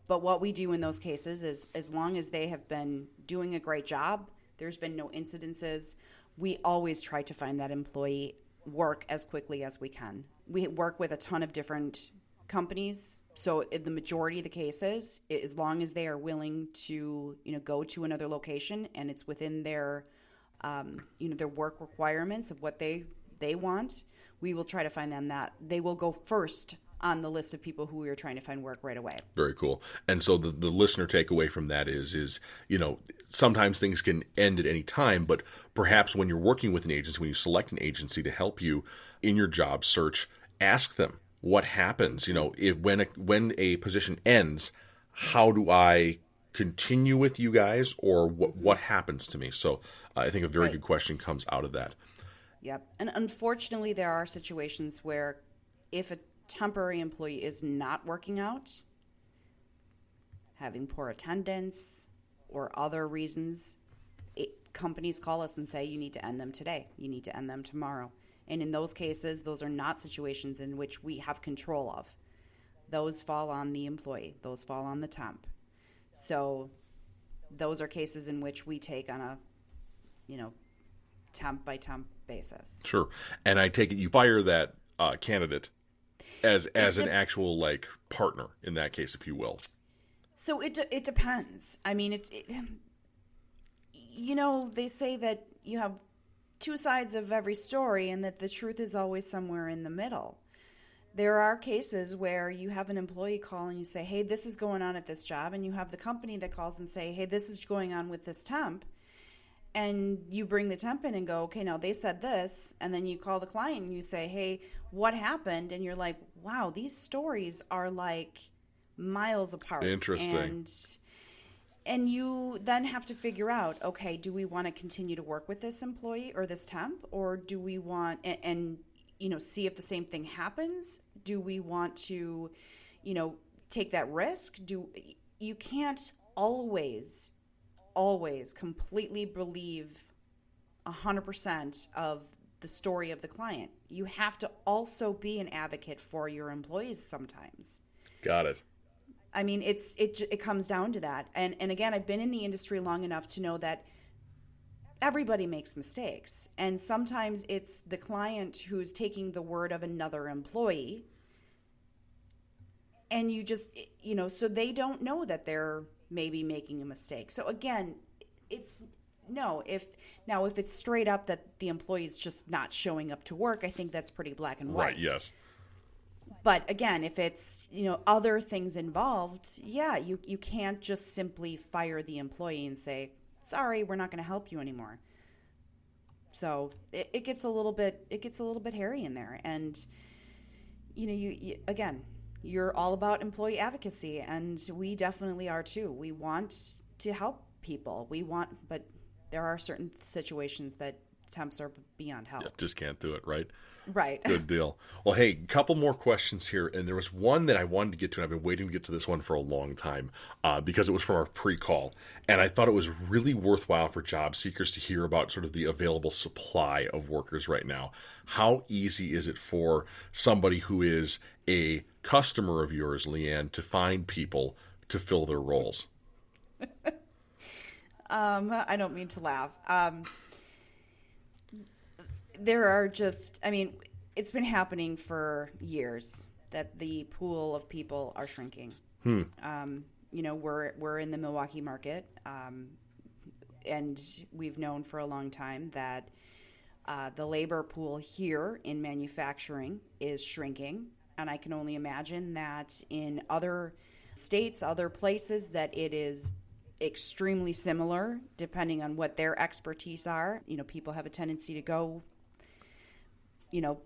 Speaker 2: But what we do in those cases is, as long as they have been doing a great job, there's been no incidences, we always try to find that employee work as quickly as we can. We work with a ton of different companies. So in the majority of the cases, as long as they are willing to, go to another location and it's within their, their work requirements of what they want, we will try to find them that. They will go first on the list of people who we are trying to find work right away.
Speaker 1: Very cool. And so the listener takeaway from that is, sometimes things can end at any time, but perhaps when you're working with an agency, when you select an agency to help you in your job search, ask them, what happens? When a position ends, how do I continue with you guys, or what happens to me? So I think a very good question comes out of that.
Speaker 2: Yep. And unfortunately, there are situations where if a temporary employee is not working out, having poor attendance or other reasons, companies call us and say, you need to end them today. You need to end them tomorrow. And in those cases, those are not situations in which we have control of. Those fall on the employee. Those fall on the temp. So those are cases in which we take on a, temp by temp basis.
Speaker 1: Sure. And I take it you fire that candidate as an actual partner in that case, if you will.
Speaker 2: So it depends. I mean, they say that you have two sides of every story and that the truth is always somewhere in the middle. There are cases where you have an employee call and you say, hey, this is going on at this job. And you have the company that calls and say, hey, this is going on with this temp. And you bring the temp in and go, okay, now they said this. And then you call the client and you say, hey, what happened? And you're like, wow, these stories are like miles apart.
Speaker 1: Interesting.
Speaker 2: And you then have to figure out, okay, do we want to continue to work with this employee or this temp? Or do we want, and see if the same thing happens? Do we want to, take that risk? You can't always completely believe 100% of the story of the client. You have to also be an advocate for your employees sometimes.
Speaker 1: Got it.
Speaker 2: I mean, it comes down to that. And again, I've been in the industry long enough to know that everybody makes mistakes. And sometimes it's the client who's taking the word of another employee. And you just, so they don't know that they're maybe making a mistake. So again, if it's straight up that the employee's just not showing up to work, I think that's pretty black and white.
Speaker 1: Right, yes.
Speaker 2: But again, if it's, other things involved, you can't just simply fire the employee and say, sorry, we're not going to help you anymore. So it gets a little bit hairy in there. And, you're all about employee advocacy, and we definitely are too. We want to help people. But there are certain situations that temps are beyond help.
Speaker 1: Yep, just can't do it, right?
Speaker 2: Right.
Speaker 1: Good deal. Well, hey, a couple more questions here, and there was one that I wanted to get to, and I've been waiting to get to this one for a long time because it was from our pre-call, and I thought it was really worthwhile for job seekers to hear about sort of the available supply of workers right now. How easy is it for somebody who is a customer of yours, Leighann, to find people to fill their roles?
Speaker 2: I don't mean to laugh. There are it's been happening for years that the pool of people are shrinking. We're in the Milwaukee market, and we've known for a long time that the labor pool here in manufacturing is shrinking, and I can only imagine that in other states, other places, that it is extremely similar depending on what their expertise are. People have a tendency to go to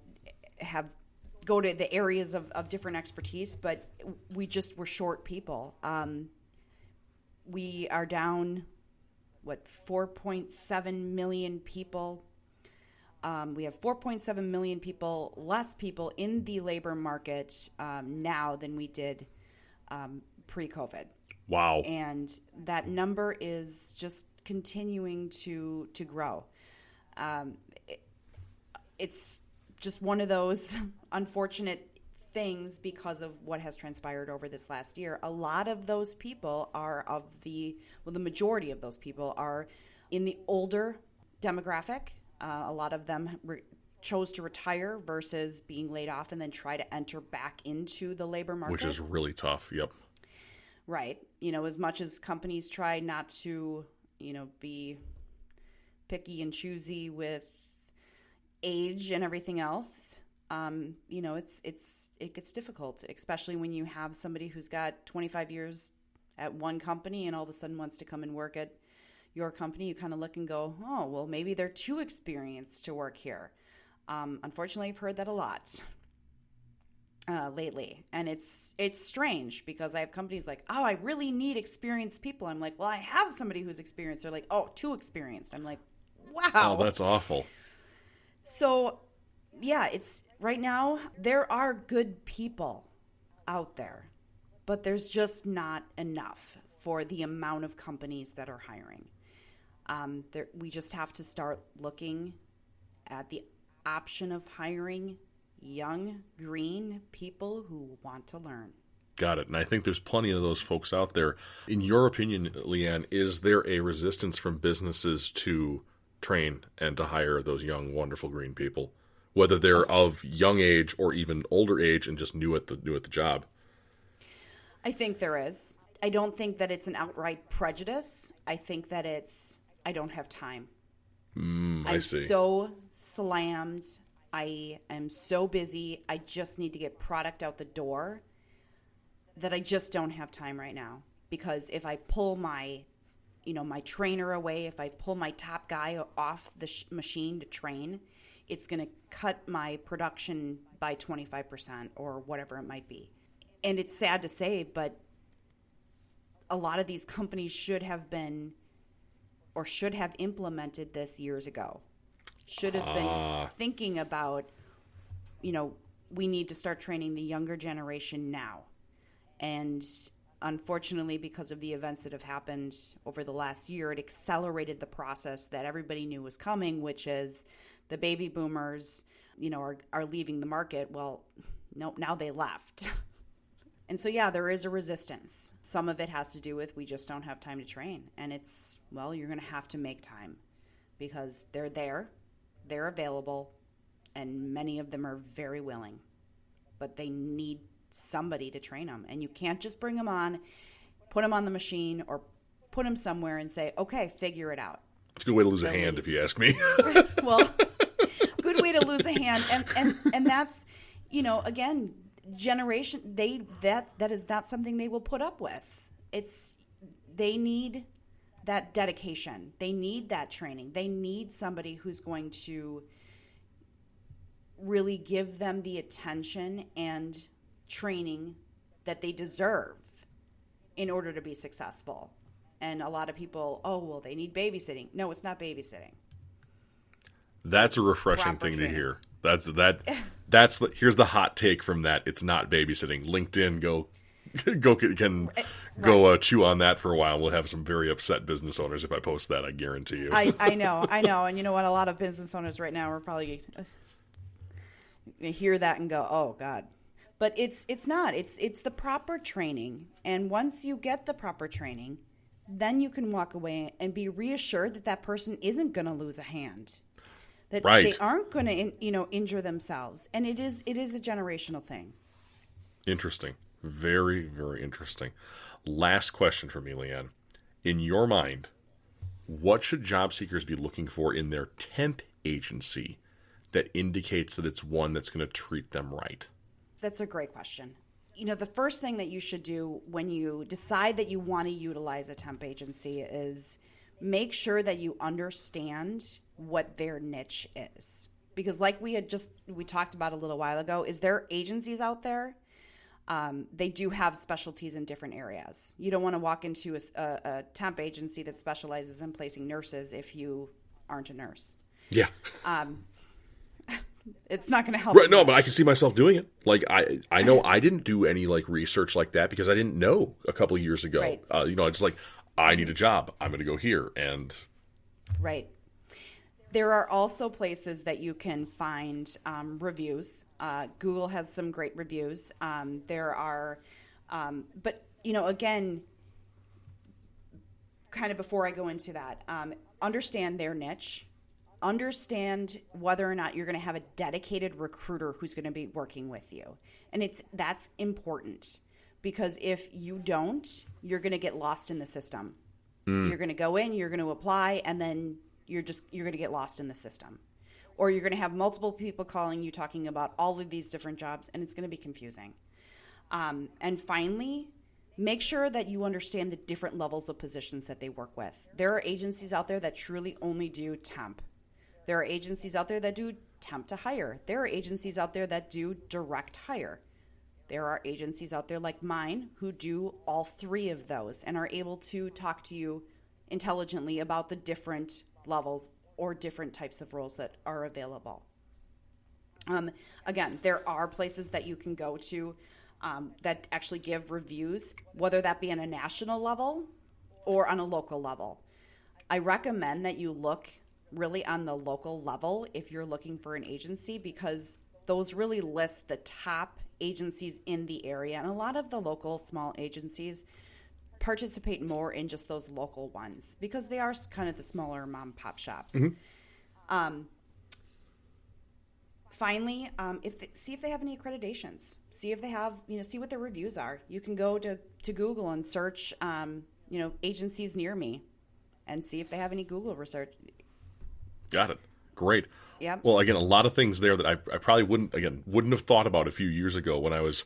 Speaker 2: the areas of different expertise, but we're short people. We are down, 4.7 million people. We have 4.7 million people, less people in the labor market now than we did pre-COVID.
Speaker 1: Wow.
Speaker 2: And that number is just continuing to grow. It's just one of those unfortunate things because of what has transpired over this last year. A lot of those people the majority of those people are in the older demographic. A lot of them chose to retire versus being laid off and then try to enter back into the labor market.
Speaker 1: Which is really tough, yep.
Speaker 2: Right. As much as companies try not to, be picky and choosy with age and everything else, it gets difficult, especially when you have somebody who's got 25 years at one company and all of a sudden wants to come and work at your company. You kind of look and go, oh, well, maybe they're too experienced to work here. Unfortunately, I've heard that a lot. lately. And it's strange because I have companies like, oh, I really need experienced people. I'm like, well, I have somebody who's experienced. They're like, oh, too experienced. I'm like, wow.
Speaker 1: Oh, that's awful.
Speaker 2: So, yeah, it's right now, there are good people out there, but there's just not enough for the amount of companies that are hiring. We just have to start looking at the option of hiring young, green people who want to learn.
Speaker 1: Got it. And I think there's plenty of those folks out there. In your opinion, Leighann, is there a resistance from businesses to train and to hire those young, wonderful green people, whether they're of young age or even older age and just new at the job?
Speaker 2: I think there is. I don't think that it's an outright prejudice. I think that it's, I don't have time.
Speaker 1: I see.
Speaker 2: I'm so slammed. I am so busy. I just need to get product out the door that I just don't have time right now. Because if I pull my trainer away, if I pull my top guy off the machine to train, it's going to cut my production by 25% or whatever it might be. And it's sad to say, but a lot of these companies should have implemented this years ago. Should have been thinking about, we need to start training the younger generation now. And unfortunately, because of the events that have happened over the last year, it accelerated the process that everybody knew was coming, which is the baby boomers, are leaving the market. Well, no, now they left. And so, yeah, there is a resistance. Some of it has to do with we just don't have time to train. And it's, well, you're going to have to make time because they're there, they're available, and many of them are very willing. But they need somebody to train them. And you can't just bring them on, put them on the machine, or put them somewhere and say, okay, figure it out.
Speaker 1: It's a good way to lose a hand, if you ask me.
Speaker 2: Well, good way to lose a hand. And that's, again, generation, that is not something they will put up with. They need that dedication. They need that training. They need somebody who's going to really give them the attention and training that they deserve in order to be successful. And a lot of people, they need babysitting. No, it's not babysitting.
Speaker 1: That's a refreshing thing to hear. Here's the hot take from that. It's not babysitting. LinkedIn, go chew on that for a while. We'll have some very upset business owners if I post that, I guarantee you.
Speaker 2: I know. And you know what? A lot of business owners right now are probably going to hear that and go, oh, God. But it's not. It's the proper training. And once you get the proper training, then you can walk away and be reassured that that person isn't going to lose a hand. That they aren't going to injure themselves. And it is a generational thing.
Speaker 1: Interesting. Very, very interesting. Last question for me, Leighann. In your mind, what should job seekers be looking for in their temp agency that indicates that it's one that's going to treat them right?
Speaker 2: That's a great question. The first thing that you should do when you decide that you want to utilize a temp agency is make sure that you understand what their niche is. Because like we talked about a little while ago, is there agencies out there? They do have specialties in different areas. You don't want to walk into a temp agency that specializes in placing nurses if you aren't a nurse.
Speaker 1: Yeah.
Speaker 2: It's not going to help.
Speaker 1: Right, no, but I can see myself doing it. Like I know I didn't do any research like that because I didn't know a couple of years ago.
Speaker 2: Right.
Speaker 1: It's like I need a job. I'm going to go here and.
Speaker 2: Right. There are also places that you can find reviews. Google has some great reviews. There are, but again, kind of before I go into that, understand their niche. Understand whether or not you're going to have a dedicated recruiter who's going to be working with you. And that's important because if you don't, you're going to get lost in the system. You're going to go in, you're going to apply, and then you're going to get lost in the system. Or you're going to have multiple people calling you talking about all of these different jobs, and it's going to be confusing. And finally, make sure that you understand the different levels of positions that they work with. There are agencies out there that truly only do temp. There are agencies out there that do temp to hire. There are agencies out there that do direct hire. There are agencies out there like mine who do all three of those and are able to talk to you intelligently about the different levels or different types of roles that are available. Again, there are places that you can go to that actually give reviews, whether that be on a national level or on a local level. I recommend that you look really on the local level if you're looking for an agency, because those really list the top agencies in the area. And a lot of the local small agencies participate more in just those local ones because they are kind of the smaller mom and pop shops. Mm-hmm. Finally, see if they have any accreditations. See if they have, see what their reviews are. You can go to Google and search, agencies near me and see if they have any Google research.
Speaker 1: Got it. Great.
Speaker 2: Yep.
Speaker 1: Well, again, a lot of things there that I probably wouldn't have thought about a few years ago when I was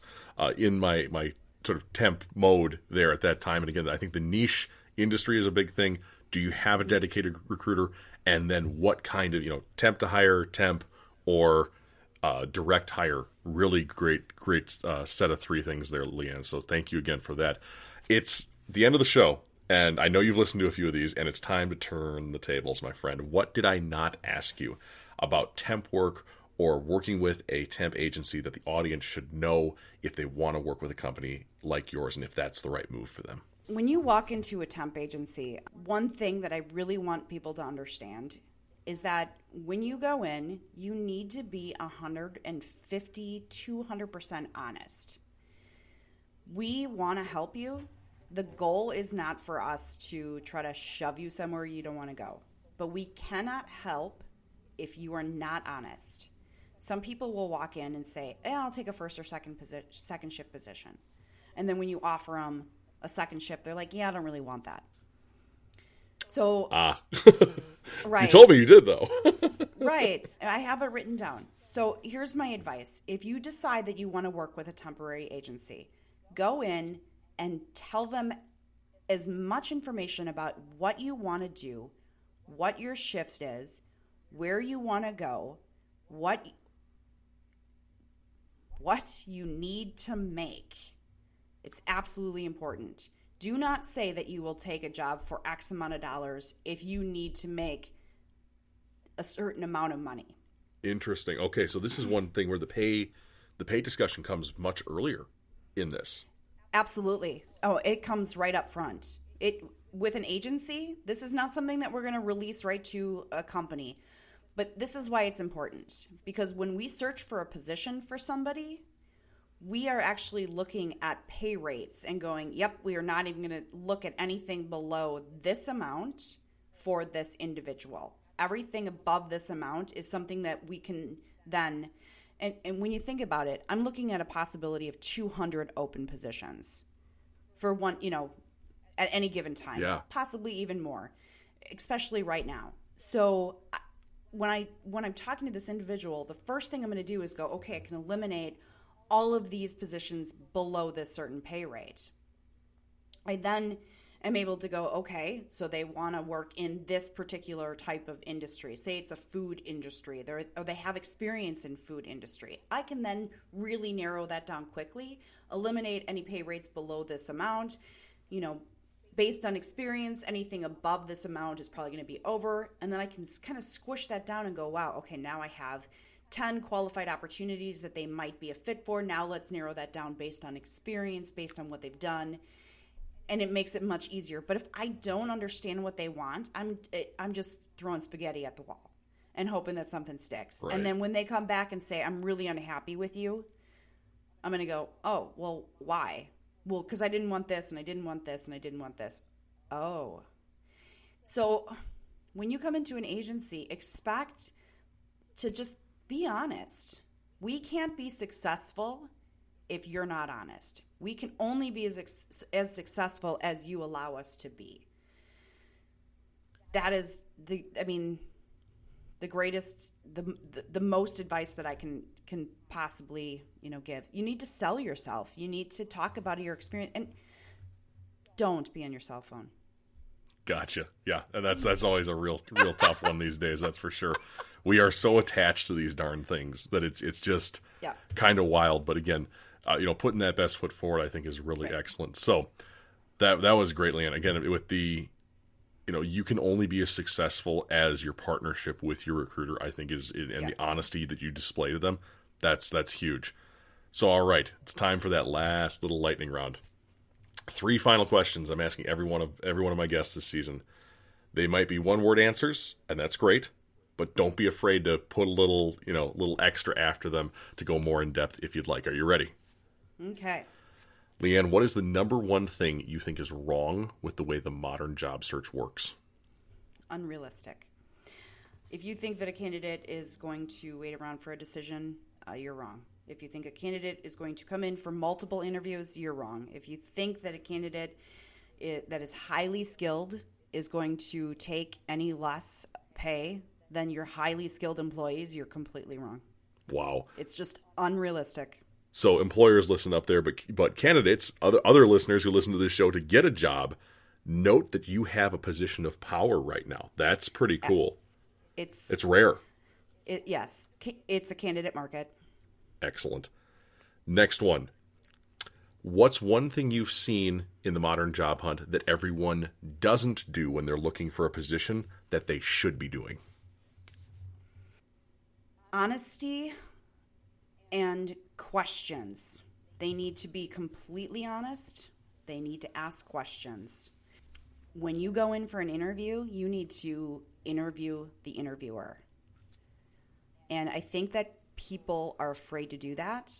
Speaker 1: in my sort of temp mode there at that time. And again, I think the niche industry is a big thing. Do you have a dedicated recruiter? And then what kind of, temp to hire, temp, or direct hire? Really great set of three things there, Leighann. So thank you again for that. It's the end of the show. And I know you've listened to a few of these, and it's time to turn the tables, my friend. What did I not ask you about temp work or working with a temp agency that the audience should know if they want to work with a company like yours and if that's the right move for them?
Speaker 2: When you walk into a temp agency, one thing that I really want people to understand is that when you go in, you need to be 150, 200% honest. We want to help you. The goal is not for us to try to shove you somewhere you don't want to go. But we cannot help if you are not honest. Some people will walk in and say, I'll take a first or second shift position. And then when you offer them a second shift, they're like, I don't really want that. So, right.
Speaker 1: You told me you did, though.
Speaker 2: Right. I have it written down. So here's my advice. If you decide that you want to work with a temporary agency, go in and tell them as much information about what you want to do, what your shift is, where you want to go, what you need to make. It's absolutely important. Do not say that you will take a job for X amount of dollars if you need to make a certain amount of money.
Speaker 1: Interesting. Okay, so this is one thing where the pay discussion comes much earlier in this.
Speaker 2: Absolutely. Oh, it comes right up front. With an agency, this is not something that we're going to release right to a company. But this is why it's important. Because when we search for a position for somebody, we are actually looking at pay rates and going, yep, we are not even going to look at anything below this amount for this individual. Everything above this amount is something that we can then... And when you think about it, I'm looking at a possibility of 200 open positions for one, at any given time, possibly even more, especially right now. So when I'm talking to this individual, the first thing I'm going to do is go, okay, I can eliminate all of these positions below this certain pay rate. I then am able to go, okay, so they want to work in this particular type of industry. Say it's a food industry, or they have experience in food industry. I can then really narrow that down quickly, eliminate any pay rates below this amount. Based on experience, anything above this amount is probably going to be over. And then I can kind of squish that down and go, wow, okay, now I have 10 qualified opportunities that they might be a fit for. Now let's narrow that down based on experience, based on what they've done. And it makes it much easier. But if I don't understand what they want, I'm just throwing spaghetti at the wall and hoping that something sticks. Right. And then when they come back and say, I'm really unhappy with you, I'm going to go, oh, well, why? Well, because I didn't want this, and I didn't want this, and I didn't want this. Oh. So when you come into an agency, expect to just be honest. We can't be successful if you're not honest. We can only be as successful as you allow us to be. That is the greatest, the most advice that I can possibly, give. You need to sell yourself. You need to talk about your experience, and don't be on your cell phone.
Speaker 1: Gotcha. Yeah, and that's always a real tough one these days. That's for sure. We are so attached to these darn things that it's just kind of wild. But again, Putting that best foot forward, I think, is really excellent. So that was great, Leighann. Again, with the, you can only be as successful as your partnership with your recruiter, I think, and the honesty that you display to them. That's huge. So, all right, it's time for that last little lightning round. 3 final questions I'm asking every one of my guests this season. They might be one-word answers, and that's great, but don't be afraid to put a little extra after them to go more in depth if you'd like. Are you ready?
Speaker 2: Okay.
Speaker 1: Leighann, what is the number one thing you think is wrong with the way the modern job search works?
Speaker 2: Unrealistic. If you think that a candidate is going to wait around for a decision, you're wrong. If you think a candidate is going to come in for multiple interviews, you're wrong. If you think that a candidate that is highly skilled is going to take any less pay than your highly skilled employees, you're completely wrong.
Speaker 1: Wow.
Speaker 2: It's just unrealistic.
Speaker 1: So employers, listen up there, but candidates, other listeners who listen to this show to get a job, note that you have a position of power right now. That's pretty cool. It's rare.
Speaker 2: Yes. It's a candidate market.
Speaker 1: Excellent. Next one. What's one thing you've seen in the modern job hunt that everyone doesn't do when they're looking for a position that they should be doing?
Speaker 2: Honesty and questions. They need to be completely honest. They need to ask questions. When you go in for an interview, you need to interview the interviewer. And I think that people are afraid to do that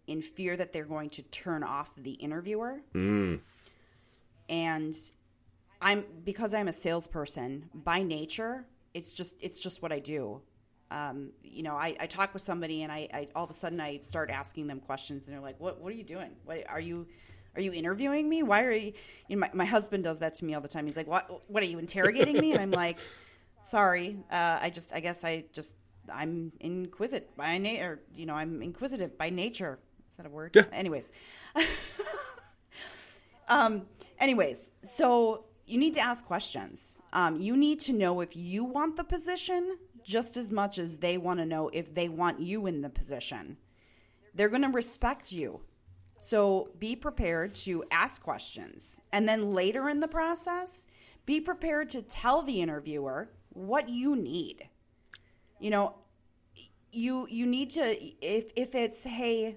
Speaker 2: in fear that they're going to turn off the interviewer. And because I'm a salesperson by nature, it's just what I do. I talk with somebody and I all of a sudden I start asking them questions and they're like, what are you doing? What are you interviewing me? Why are you, my husband does that to me all the time. He's like, what are you interrogating me? And I'm like, sorry. I'm inquisitive by nature, I'm inquisitive by nature. Is that a word?
Speaker 1: Yeah.
Speaker 2: Anyways, so you need to ask questions. You need to know if you want the position just as much as they want to know if they want you in the position. They're going to respect you. So be prepared to ask questions. And then later in the process, be prepared to tell the interviewer what you need. You need to, if it's, hey,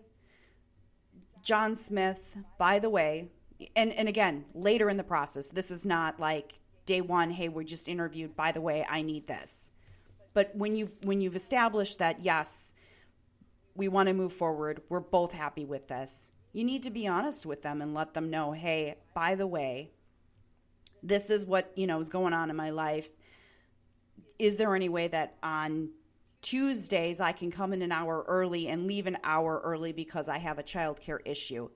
Speaker 2: John Smith, by the way, and again, later in the process, this is not like day one, hey, we just interviewed, by the way, I need this. But when you've established that, yes, we want to move forward, we're both happy with this, you need to be honest with them and let them know, hey, by the way, this is what, is going on in my life. Is there any way that on Tuesdays I can come in an hour early and leave an hour early because I have a childcare issue?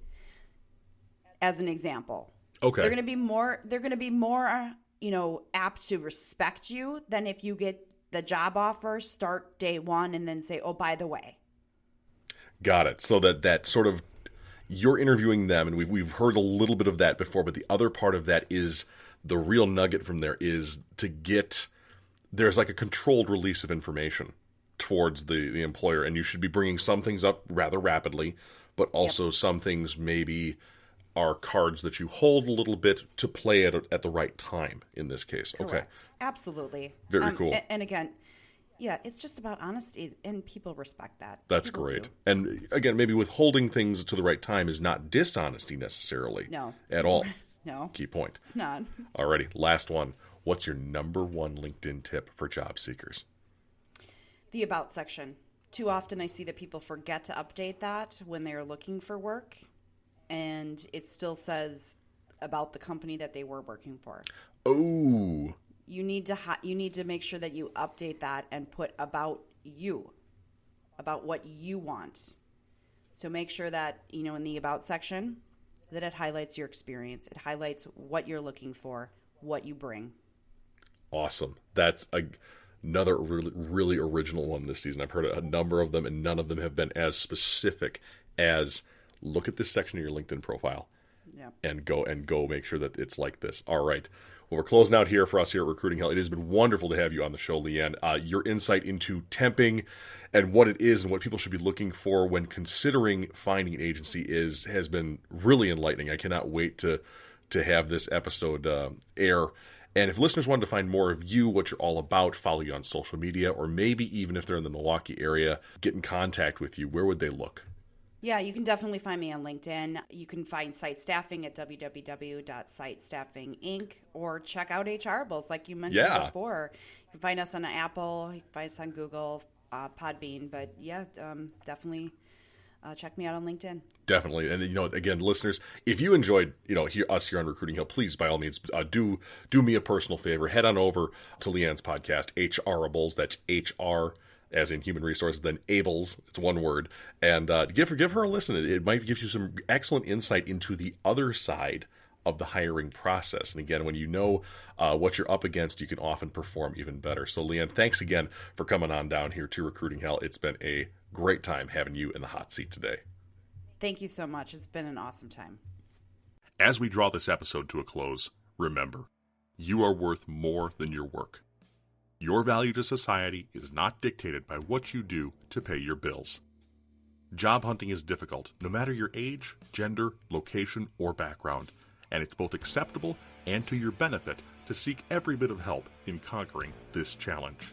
Speaker 2: As an example.
Speaker 1: Okay.
Speaker 2: They're going to be more, apt to respect you than if you get the job offer, start day one, and then say, oh, by the way.
Speaker 1: Got it. So that sort of, you're interviewing them, and we've heard a little bit of that before, but the other part of that is the real nugget from there is there's like a controlled release of information towards the employer, and you should be bringing some things up rather rapidly, but also some things maybe are cards that you hold a little bit to play at the right time in this case.
Speaker 2: Correct.
Speaker 1: Okay.
Speaker 2: Absolutely.
Speaker 1: Very cool.
Speaker 2: And again, it's just about honesty, and people respect that.
Speaker 1: That's
Speaker 2: people
Speaker 1: great.
Speaker 2: do.
Speaker 1: And again, maybe withholding things to the right time is not dishonesty necessarily.
Speaker 2: No.
Speaker 1: At all.
Speaker 2: No.
Speaker 1: Key point.
Speaker 2: It's not.
Speaker 1: Alrighty, last one. What's your number one LinkedIn tip for job seekers?
Speaker 2: The about section. Too often I see that people forget to update that when they're looking for work, and it still says about the company that they were working for.
Speaker 1: Oh.
Speaker 2: You need to make sure that you update that and put about you, about what you want. So make sure that, in the about section, that it highlights your experience. It highlights what you're looking for, what you bring.
Speaker 1: Awesome. That's another really, really original one this season. I've heard a number of them, and none of them have been as specific as look at this section of your LinkedIn profile and go make sure that it's like this. All right. Well, we're closing out here for us here at Recruiting Hell. It has been wonderful to have you on the show, Leighann. Your insight into temping and what it is and what people should be looking for when considering finding an agency has been really enlightening. I cannot wait to have this episode air. And if listeners wanted to find more of you, what you're all about, follow you on social media, or maybe even if they're in the Milwaukee area, get in contact with you, where would they look?
Speaker 2: Yeah, you can definitely find me on LinkedIn. You can find Site Staffing at www.sitestaffing.inc or check out HRables, like you mentioned before. You can find us on Apple, you can find us on Google, Podbean. But yeah, definitely check me out on LinkedIn. Definitely.
Speaker 1: And, again, listeners, if you enjoyed, us here on Recruiting Hill, please, by all means, do me a personal favor. Head on over to Leighann's podcast, HRables. That's HR as in human resources, then Ables, it's one word, and give her a listen. It might give you some excellent insight into the other side of the hiring process. And again, when you know what you're up against, you can often perform even better. So Leighann, thanks again for coming on down here to Recruiting Hell. It's been a great time having you in the hot seat today.
Speaker 2: Thank you so much. It's been an awesome time.
Speaker 1: As we draw this episode to a close, remember, you are worth more than your work. Your value to society is not dictated by what you do to pay your bills. Job hunting is difficult, no matter your age, gender, location, or background, and it's both acceptable and to your benefit to seek every bit of help in conquering this challenge.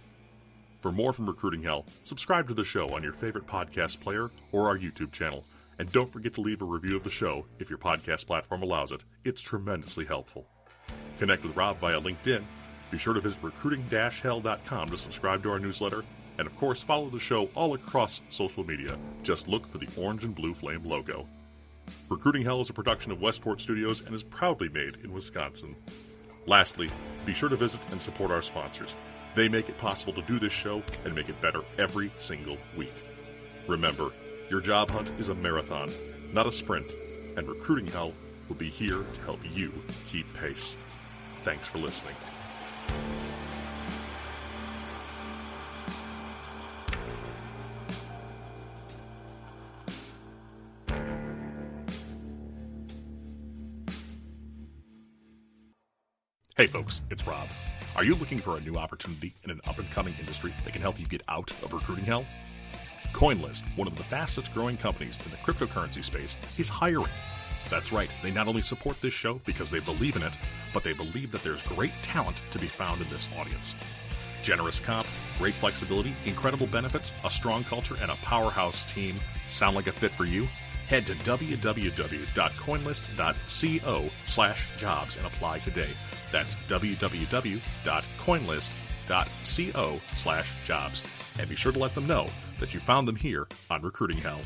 Speaker 1: For more from Recruiting Hell, subscribe to the show on your favorite podcast player or our YouTube channel, and don't forget to leave a review of the show if your podcast platform allows it. It's tremendously helpful. Connect with Rob via LinkedIn. Be sure to visit recruiting-hell.com to subscribe to our newsletter. And of course, follow the show all across social media. Just look for the orange and blue flame logo. Recruiting Hell is a production of Westport Studios and is proudly made in Wisconsin. Lastly, be sure to visit and support our sponsors. They make it possible to do this show and make it better every single week. Remember, your job hunt is a marathon, not a sprint, and Recruiting Hell will be here to help you keep pace. Thanks for listening. Hey folks, it's Rob. Are you looking for a new opportunity in an up-and-coming industry that can help you get out of recruiting hell? CoinList, one of the fastest growing companies in the cryptocurrency space, is hiring. That's right, they not only support this show because they believe in it, but they believe that there's great talent to be found in this audience. Generous comp, great flexibility, incredible benefits, a strong culture, and a powerhouse team. Sound like a fit for you? Head to www.coinlist.co/jobs and apply today. That's www.coinlist.co/jobs. And be sure to let them know that you found them here on Recruiting Hell.